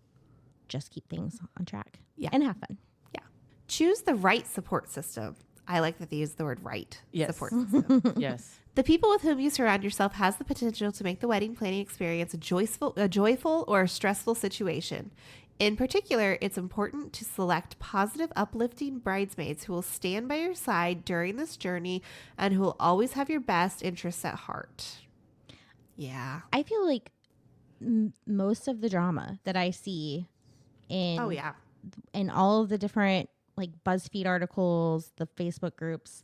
just keep things on track and have fun. Yeah. Choose the right support system. I like that they use the word right support system. Yes. The people with whom you surround yourself has the potential to make the wedding planning experience a joyful or a stressful situation. In particular, it's important to select positive, uplifting bridesmaids who will stand by your side during this journey and who will always have your best interests at heart. Yeah. I feel like most of the drama that I see in in all of the different, like, BuzzFeed articles, the Facebook groups,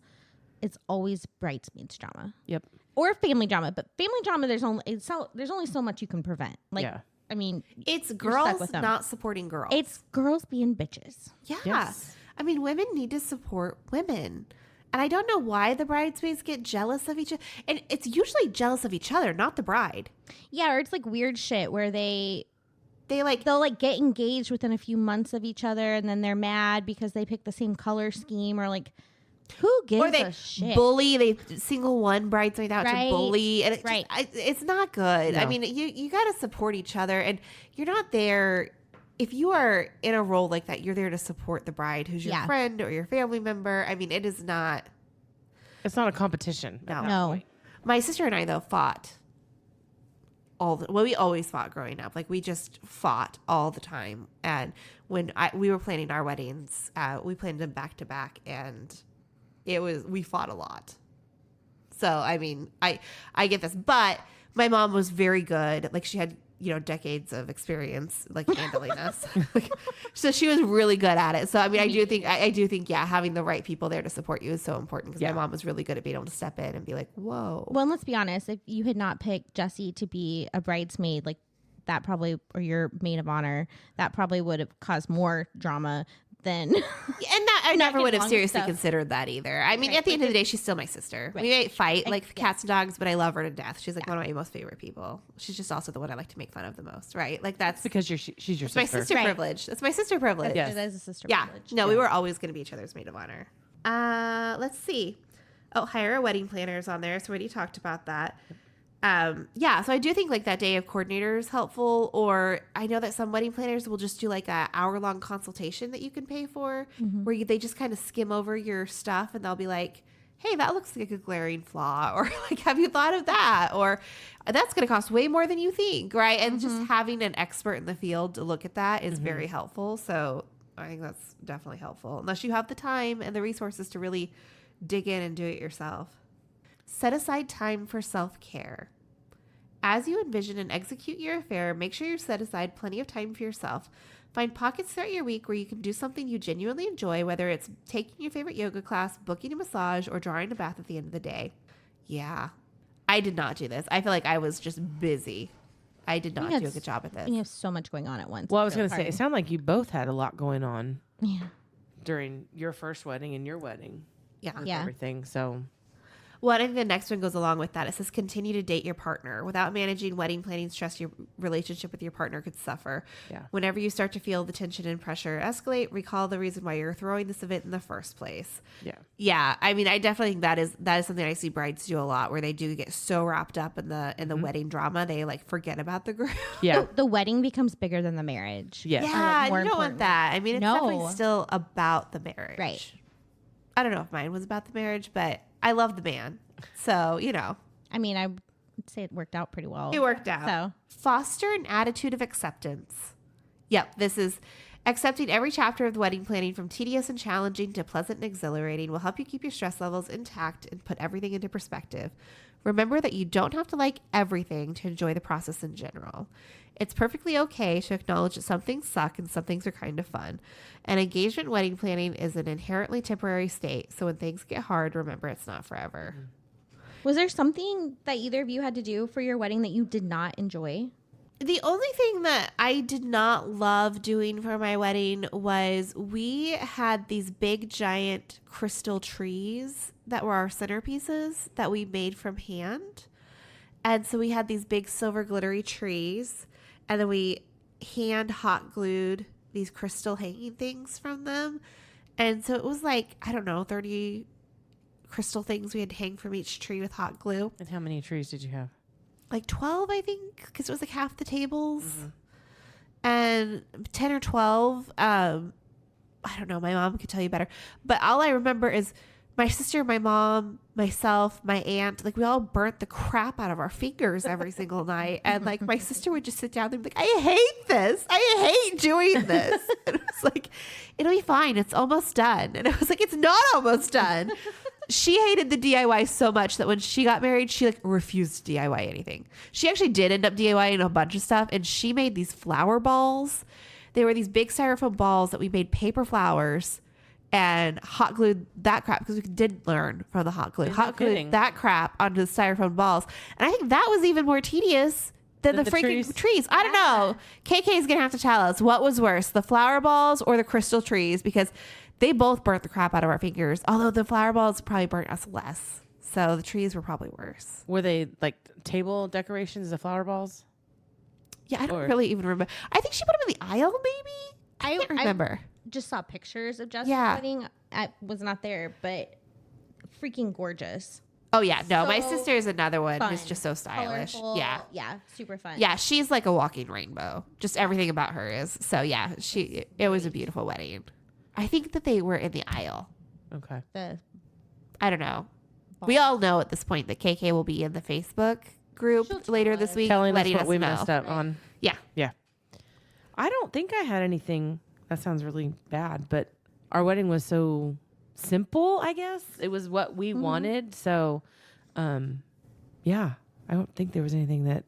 it's always bridesmaids drama. Yep. Or family drama, but family drama, there's only so much you can prevent. Like, I mean, it's stuck girls with them. not supporting girls. It's girls being bitches. Yeah. Yes. I mean, women need to support women. And I don't know why the bridesmaids get jealous of each other. And it's usually jealous of each other, not the bride. Yeah, or it's like weird shit where they'll like get engaged within a few months of each other, and then they're mad because they pick the same color scheme, or like, who gives or they a shit? they single one bridesmaid out Right. to bully, and it's not good. No. I mean, you got to support each other, and you're not there. If you are in a role like that, you're there to support the bride who's your friend or your family member. I mean, it is not. It's not a competition. No. My sister and I, though, fought we always fought growing up. Like, we just fought all the time. And when we were planning our weddings, we planned them back to back, and we fought a lot. So, I mean, I get this, but my mom was very good. Like, she had decades of experience like handling us. So she was really good at it. So I mean, I do think yeah, having the right people there to support you is so important, because my mom was really good at being able to step in and be like, whoa. Well, and let's be honest, if you had not picked Jessie to be a bridesmaid, like that probably, or your maid of honor, that probably would have caused more drama than. And that I never would have seriously considered that either. I mean, at the end of the day, she's still my sister. Right. We might fight like cats and dogs, but I love her to death. She's like one of my most favorite people. She's just also the one I like to make fun of the most, right? Like that's because she's your sister. My sister privilege. That's my sister privilege. Yes. That is a sister privilege. No, we were always going to be each other's maid of honor. Let's see. Oh, hire a wedding planner is on there. So we already talked about that. So I do think like that day of coordinator is helpful, or I know that some wedding planners will just do like a hour-long consultation that you can pay for, where they just kind of skim over your stuff and they'll be like, hey, that looks like a glaring flaw, or like, have you thought of that? Or that's going to cost way more than you think, right? And just having an expert in the field to look at that is very helpful. So I think that's definitely helpful, unless you have the time and the resources to really dig in and do it yourself. Set aside time for self-care. As you envision and execute your affair, make sure you set aside plenty of time for yourself. Find pockets throughout your week where you can do something you genuinely enjoy, whether it's taking your favorite yoga class, booking a massage, or drawing a bath at the end of the day. Yeah, I did not do this. I feel like I was just busy. I did not do a good job at this. You have so much going on at once. Well, I was going to say, it sounded like you both had a lot going on. Yeah. During your first wedding and your wedding. Yeah. With everything. So. Well, I think the next one goes along with that. It says continue to date your partner. Without managing wedding planning stress, your relationship with your partner could suffer. Yeah. Whenever you start to feel the tension and pressure escalate, recall the reason why you're throwing this event in the first place. Yeah. Yeah. I mean, I definitely think that is something I see brides do a lot, where they do get so wrapped up in the wedding drama, they like forget about the groom. Yeah. The wedding becomes bigger than the marriage. Yes. Yeah. You don't want that. I mean, it's definitely still about the marriage. Right. I don't know if mine was about the marriage, but I love the man. So, I mean, I would say it worked out pretty well. It worked out. So foster an attitude of acceptance. Yep. This is accepting every chapter of the wedding planning, from tedious and challenging to pleasant and exhilarating, will help you keep your stress levels intact and put everything into perspective. Remember that you don't have to like everything to enjoy the process in general. It's perfectly okay to acknowledge that some things suck and some things are kind of fun. And engagement wedding planning is an inherently temporary state. So when things get hard, remember it's not forever. was there something that either of you had to do for your wedding that you did not enjoy? The only thing that I did not love doing for my wedding was we had these big giant crystal trees that were our centerpieces that we made from hand. And so we had these big silver glittery trees, and then we hand hot glued these crystal hanging things from them. And so it was like, I don't know, 30 crystal things we had to hang from each tree with hot glue. And how many trees did you have? Like 12, I think, because it was like half the tables. And 10 or 12. I don't know. My mom could tell you better. But all I remember is my sister, my mom, myself, my aunt, like we all burnt the crap out of our fingers every single night. And like my sister would just sit down there and be like, I hate this. I hate doing this. And it was like, it'll be fine. It's almost done. And I was like, it's not almost done. She hated the DIY so much that when she got married, she like refused to DIY anything. She actually did end up DIYing a bunch of stuff, and she made these flower balls. They were these big styrofoam balls that we made paper flowers and hot glued that crap, because we did learn from the hot glue. Hot glued that crap onto the styrofoam balls. And I think that was even more tedious than the freaking trees. I don't know. KK is going to have to tell us what was worse, the flower balls or the crystal trees, because they both burnt the crap out of our fingers, although the flower balls probably burnt us less. So the trees were probably worse. Were they like table decorations, the flower balls? Yeah, I don't really even remember. I think she put them in the aisle, maybe? I can't remember. I just saw pictures of Jessica's wedding. I was not there, but freaking gorgeous. Oh, yeah. No, my So sister is another one who's fun, just so stylish. colorful. Yeah. Yeah, super fun. Yeah, she's like a walking rainbow. Just everything about her is. So, yeah, it was a beautiful wedding. I think that they were in the aisle. Okay. I don't know. We all know at this point that KK will be in the Facebook group later this week. Telling us what we know. messed up on. Yeah. Yeah. I don't think I had anything. That sounds really bad, but our wedding was so simple, I guess. It was what we wanted. So, yeah, I don't think there was anything that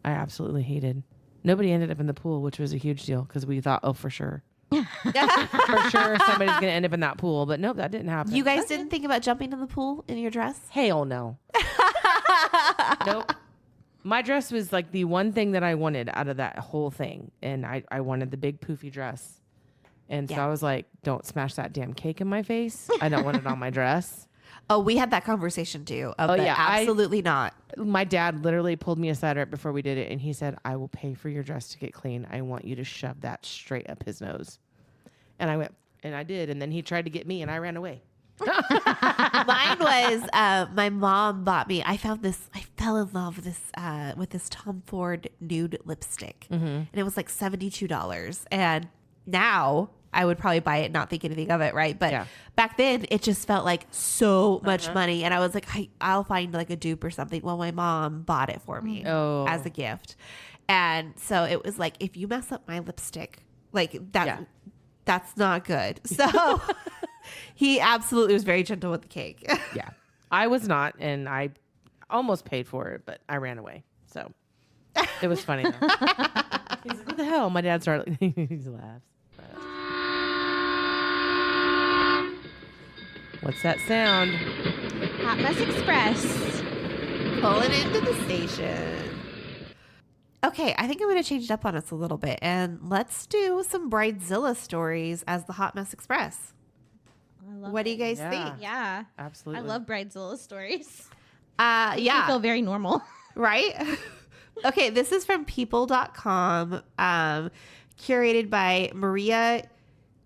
I absolutely hated. Nobody ended up in the pool, which was a huge deal because we thought, oh, for sure. For sure somebody's going to end up in that pool. But nope, that didn't happen. You guys didn't think about jumping in the pool in your dress? Hell no. Nope. My dress was like the one thing that I wanted out of that whole thing. And I wanted the big poofy dress. And so I was like, don't smash that damn cake in my face. I don't want it on my dress. Oh, we had that conversation too. Absolutely not. My dad literally pulled me aside right before we did it. And he said, I will pay for your dress to get clean. I want you to shove that straight up his nose. And I went, and I did. And then he tried to get me and I ran away. Mine was my mom bought me. I fell in love with this Tom Ford nude lipstick, and it was like $72. And now I would probably buy it, not think anything of it, right? But back then, it just felt like so much money, and I was like, I'll find like a dupe or something. Well, my mom bought it for me as a gift, and so it was like, if you mess up my lipstick, like that, that's not good. So. He absolutely was very gentle with the cake. Yeah. I was not, and I almost paid for it, but I ran away. So it was funny, though. He's like, what the hell? My dad started, he laughs. What's that sound? Hot Mess Express. Pulling into the station. Okay, I think I'm going to change it up on us a little bit, and let's do some Bridezilla stories as the Hot Mess Express. What do you guys think? Yeah. Absolutely. I love Bridezilla stories. Yeah. I feel very normal. Right? Okay, this is from people.com, curated by Maria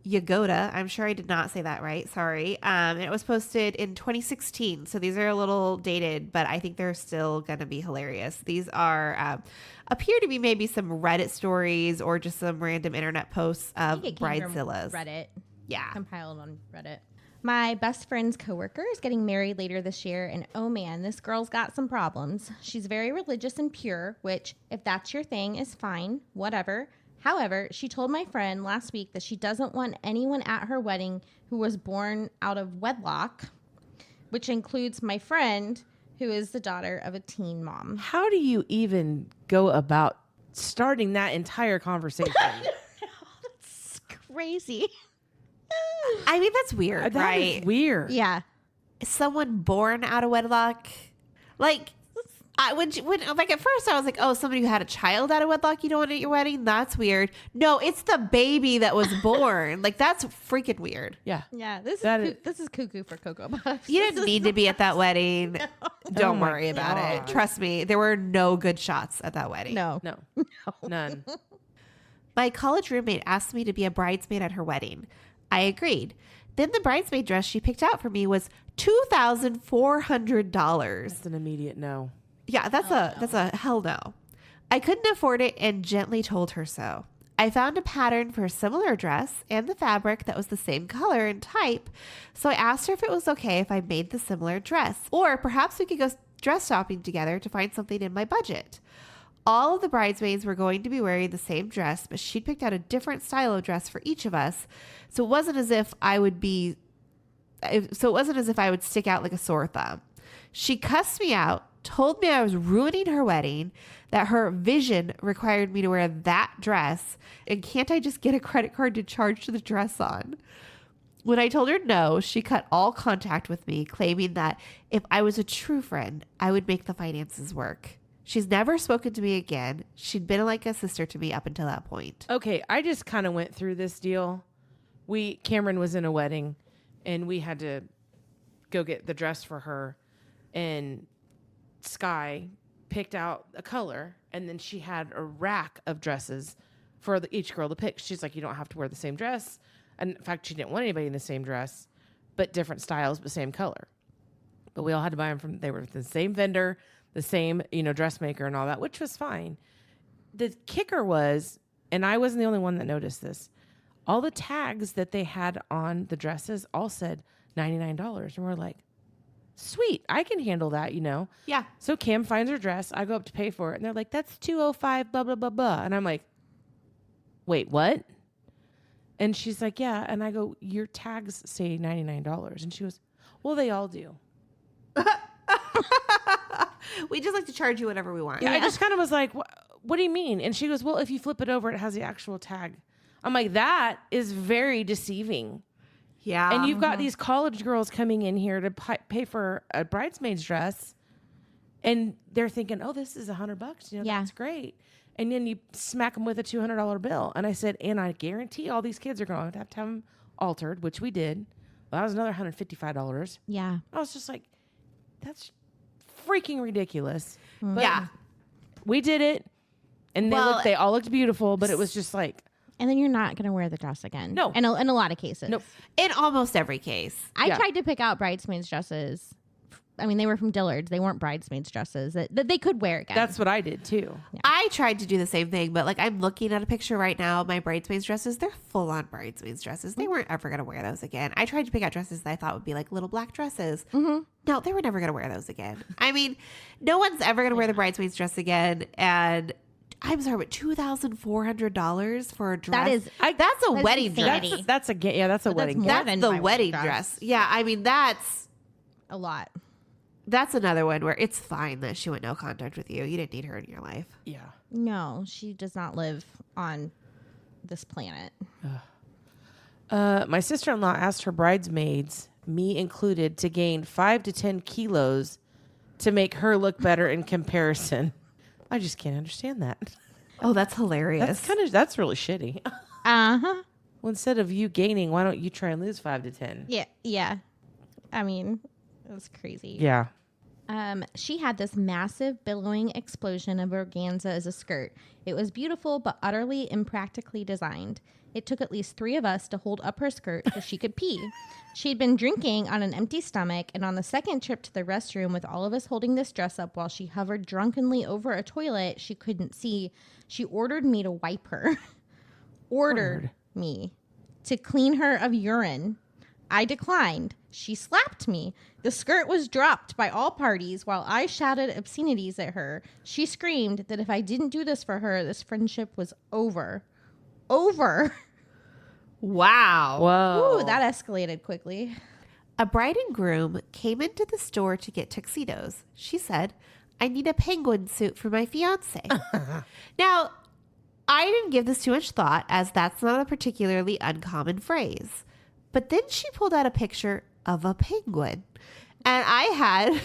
Yagoda. I'm sure I did not say that right. Sorry. And it was posted in 2016. So these are a little dated, but I think they're still going to be hilarious. These are appear to be maybe some Reddit stories or just some random internet posts of Bridezillas. Reddit. Yeah. Compiled on Reddit. My best friend's coworker is getting married later this year, and oh man, this girl's got some problems. She's very religious and pure, which, if that's your thing, is fine, whatever. However, she told my friend last week that she doesn't want anyone at her wedding who was born out of wedlock, which includes my friend, who is the daughter of a teen mom. How do you even go about starting that entire conversation? That's crazy. I mean, that's weird, That right? is weird. Yeah. Someone born out of wedlock, like, when like at first I was like, oh, somebody who had a child out of wedlock you don't want at your wedding? That's weird. No, it's the baby that was born. Like, that's freaking weird. Yeah. Yeah. This is cuckoo for Cocoa Puffs. You didn't need to be at that wedding. No. Don't Oh my worry about it. God. Trust me, there were no good shots at that wedding. No. No. None. My college roommate asked me to be a bridesmaid at her wedding. I agreed. Then the bridesmaid dress she picked out for me was $2,400. That's an immediate no. Yeah, that's a hell no. I couldn't afford it and gently told her so. I found a pattern for a similar dress and the fabric that was the same color and type, so I asked her if it was okay if I made the similar dress, or perhaps we could go dress shopping together to find something in my budget. All of the bridesmaids were going to be wearing the same dress, but she'd picked out a different style of dress for each of us, so it wasn't as if I would stick out like a sore thumb. She cussed me out, told me I was ruining her wedding, that her vision required me to wear that dress, and can't I just get a credit card to charge the dress on? When I told her no, she cut all contact with me, claiming that if I was a true friend, I would make the finances work. She's never spoken to me again. She'd been like a sister to me up until that point. Okay, I just kind of went through this deal. Cameron was in a wedding, and we had to go get the dress for her, and Sky picked out a color, and then she had a rack of dresses for each girl to pick. She's like, you don't have to wear the same dress. And in fact, she didn't want anybody in the same dress, but different styles, but same color. But we all had to buy them they were the same vendor, the same, dressmaker and all that, which was fine. The kicker was, and I wasn't the only one that noticed this, all the tags that they had on the dresses all said $99. And we're like, sweet, I can handle that, Yeah. So Cam finds her dress. I go up to pay for it. And they're like, that's $205, blah, blah, blah, blah. And I'm like, wait, what? And she's like, yeah. And I go, your tags say $99. And she goes, well, they all do. We just like to charge you whatever we want. Yeah, I just kind of was like, what do you mean? And she goes, well, if you flip it over, it has the actual tag. I'm like, that is very deceiving. Yeah. And you've got these college girls coming in here to pay for a bridesmaid's dress. And they're thinking, oh, this is $100. You know, that's great. And then you smack them with a $200 bill. And I said, and I guarantee all these kids are going to have them altered, which we did. Well, that was another $155. Yeah. I was just like, that's freaking ridiculous. Mm-hmm. But yeah. we did it. And they all looked beautiful, but it was just like. And then you're not going to wear the dress again. No. In a lot of cases. Nope. In almost every case. I tried to pick out bridesmaids dresses. I mean, they were from Dillard's. They weren't bridesmaids dresses that they could wear again. That's what I did too. Yeah. I tried to do the same thing, but like I'm looking at a picture right now, my bridesmaids dresses, they're full on bridesmaids dresses. They weren't ever going to wear those again. I tried to pick out dresses that I thought would be like little black dresses. Mm-hmm. No, they were never going to wear those again. I mean, no one's ever going to wear the bridesmaid's dress again. And I'm sorry, but $2,400 for a dress? That's a wedding insanity. dress. That's a wedding. more That's than the my wedding dress. dress. Yeah, I mean, that's A lot. another one where it's fine that she went no contact with you. You didn't need her in your life. Yeah. No, she does not live on this planet. My sister-in-law asked her bridesmaids, me included, to gain 5 to 10 kilos to make her look better in comparison. I just can't understand that. Oh, that's hilarious. That's really shitty. Uh-huh. Well, instead of you gaining, why don't you try and lose 5 to 10? Yeah. I mean, it was crazy. Yeah. She had this massive billowing explosion of organza as a skirt. It was beautiful, but utterly impractically designed. It took at least 3 of us to hold up her skirt so she could pee. She had been drinking on an empty stomach, and on the second trip to the restroom with all of us holding this dress up while she hovered drunkenly over a toilet she couldn't see, she ordered me to wipe her. Ordered me to clean her of urine. I declined. She slapped me. The skirt was dropped by all parties while I shouted obscenities at her. She screamed that if I didn't do this for her, this friendship was over. Over. Wow. Whoa. Ooh, that escalated quickly. A bride and groom came into the store to get tuxedos. She said, I need a penguin suit for my fiance. Now, I didn't give this too much thought, as that's not a particularly uncommon phrase. But then she pulled out a picture of a penguin, and I had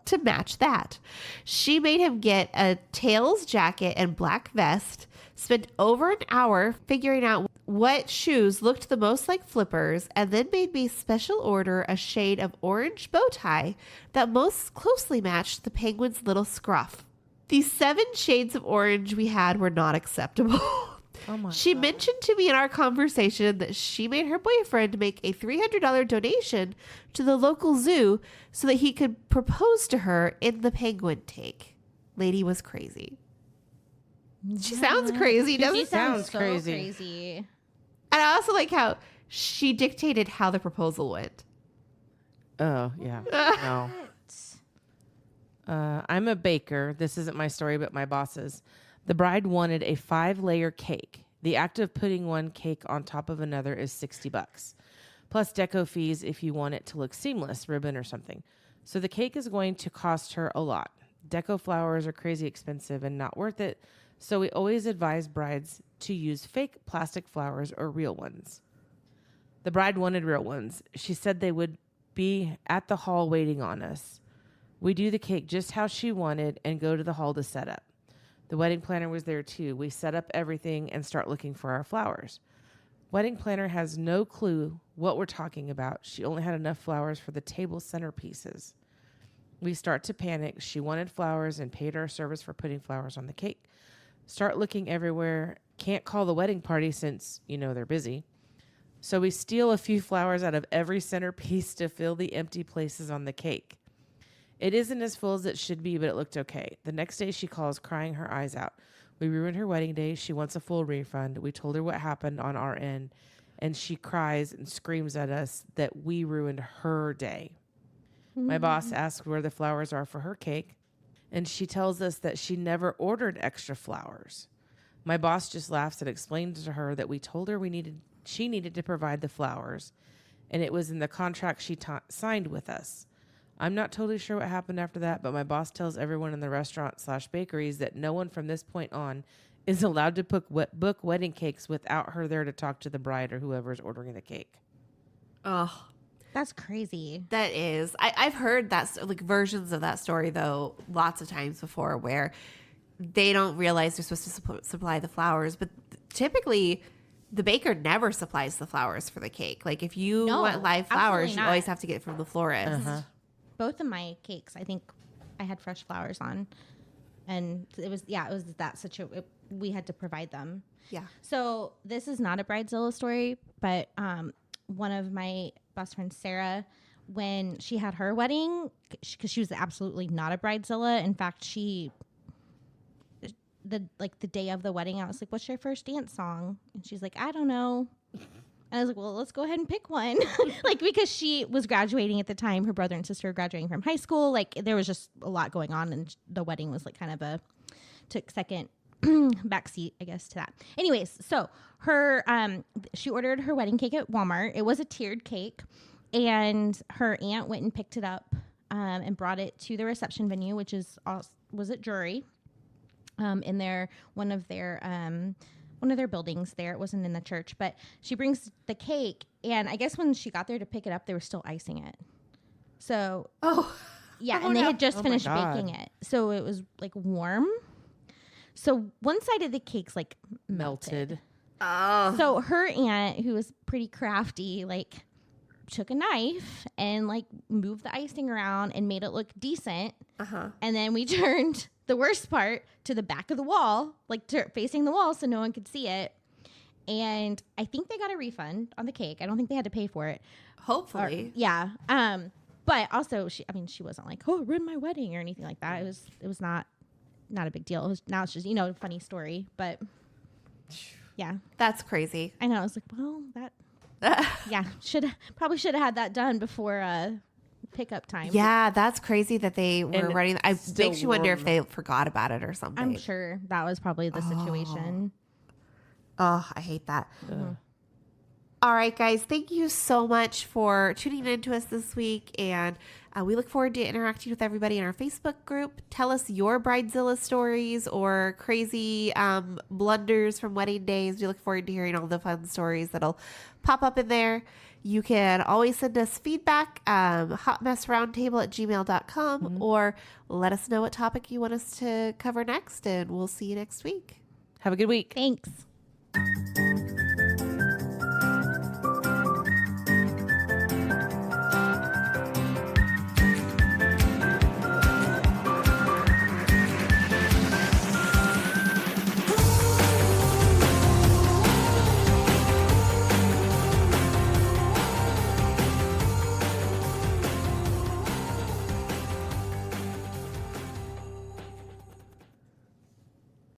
to match that. She made him get a tails jacket and black vest, spent over an hour figuring out what shoes looked the most like flippers, and then made me special order a shade of orange bow tie that most closely matched the penguin's little scruff. The 7 shades of orange we had were not acceptable. She mentioned to me in our conversation that she made her boyfriend make a $300 donation to the local zoo so that he could propose to her in the penguin take. Lady was crazy. She sounds crazy, doesn't She she? sounds Sounds crazy. crazy. And I also like how she dictated how the proposal went. Oh, yeah. No. I'm a baker. This isn't my story, but my boss's. The bride wanted a 5-layer cake. The act of putting one cake on top of another is $60, plus deco fees if you want it to look seamless, ribbon or something. So the cake is going to cost her a lot. Deco flowers are crazy expensive and not worth it. So we always advise brides to use fake plastic flowers or real ones. The bride wanted real ones. She said they would be at the hall waiting on us. We do the cake just how she wanted and go to the hall to set up. The wedding planner was there too. We set up everything and start looking for our flowers. Wedding planner has no clue what we're talking about. She only had enough flowers for the table centerpieces. We start to panic. She wanted flowers and paid our service for putting flowers on the cake. Start looking everywhere. Can't call the wedding party since, they're busy. So we steal a few flowers out of every centerpiece to fill the empty places on the cake. It isn't as full as it should be, but it looked okay. The next day she calls crying her eyes out. We ruined her wedding day. She wants a full refund. We told her what happened on our end, and she cries and screams at us that we ruined her day. My boss asks where the flowers are for her cake, and she tells us that she never ordered extra flowers. My boss just laughs and explains to her that we told her she needed to provide the flowers, and it was in the contract she signed with us. I'm not totally sure what happened after that, but my boss tells everyone in the restaurant/bakeries that no one from this point on is allowed to book wedding cakes without her there to talk to the bride or whoever's ordering the cake. Oh, That's crazy. that is. I've heard that like versions of that story though lots of times before where they don't realize they're supposed to supply the flowers, but typically the baker never supplies the flowers for the cake. Like if you No, want live absolutely flowers, you not. always have to get it from the florist. Both of my cakes, I think I had fresh flowers on. And it was that we had to provide them. Yeah. So this is not a Bridezilla story, but one of my best friends, Sarah, when she had her wedding, because she was absolutely not a Bridezilla. In fact, the day of the wedding, I was like, "What's your first dance song?" And she's like, "I don't know." And I was like, "Well, let's go ahead and pick one," like because she was graduating at the time. Her brother and sister were graduating from high school. Like there was just a lot going on, and the wedding was like kind of took second backseat, I guess, to that. Anyways, so her she ordered her wedding cake at Walmart. It was a tiered cake, and her aunt went and picked it up and brought it to the reception venue, which was at Drury, in one of their buildings there. It wasn't in the church, but she brings the cake, and I guess when she got there to pick it up, they were still icing it. So yeah, and they had just finished baking it, so it was like warm. So one side of the cake's like melted. Oh. So her aunt, who was pretty crafty, like took a knife and like moved the icing around and made it look decent. And then we turned the worst part to the back of the wall, like facing the wall so no one could see it. And I think they got a refund on the cake. I don't think they had to pay for it. Hopefully. Yeah. But also she wasn't like, "Oh, ruined my wedding" or anything like that. It was not a big deal. Now it's just, a funny story, but yeah. That's crazy. I know. I was like, well, yeah, probably should have had that done before pickup time. Yeah, that's crazy that they were And running. I still makes you wonder if warm. they forgot about it or something. I'm sure that was probably the situation. Oh, I hate that. All right, guys. Thank you so much for tuning in to us this week. And we look forward to interacting with everybody in our Facebook group. Tell us your Bridezilla stories or crazy blunders from wedding days. We look forward to hearing all the fun stories that'll pop up in there. You can always send us feedback, hotmessroundtable@gmail.com, or let us know what topic you want us to cover next. And we'll see you next week. Have a good week. Thanks.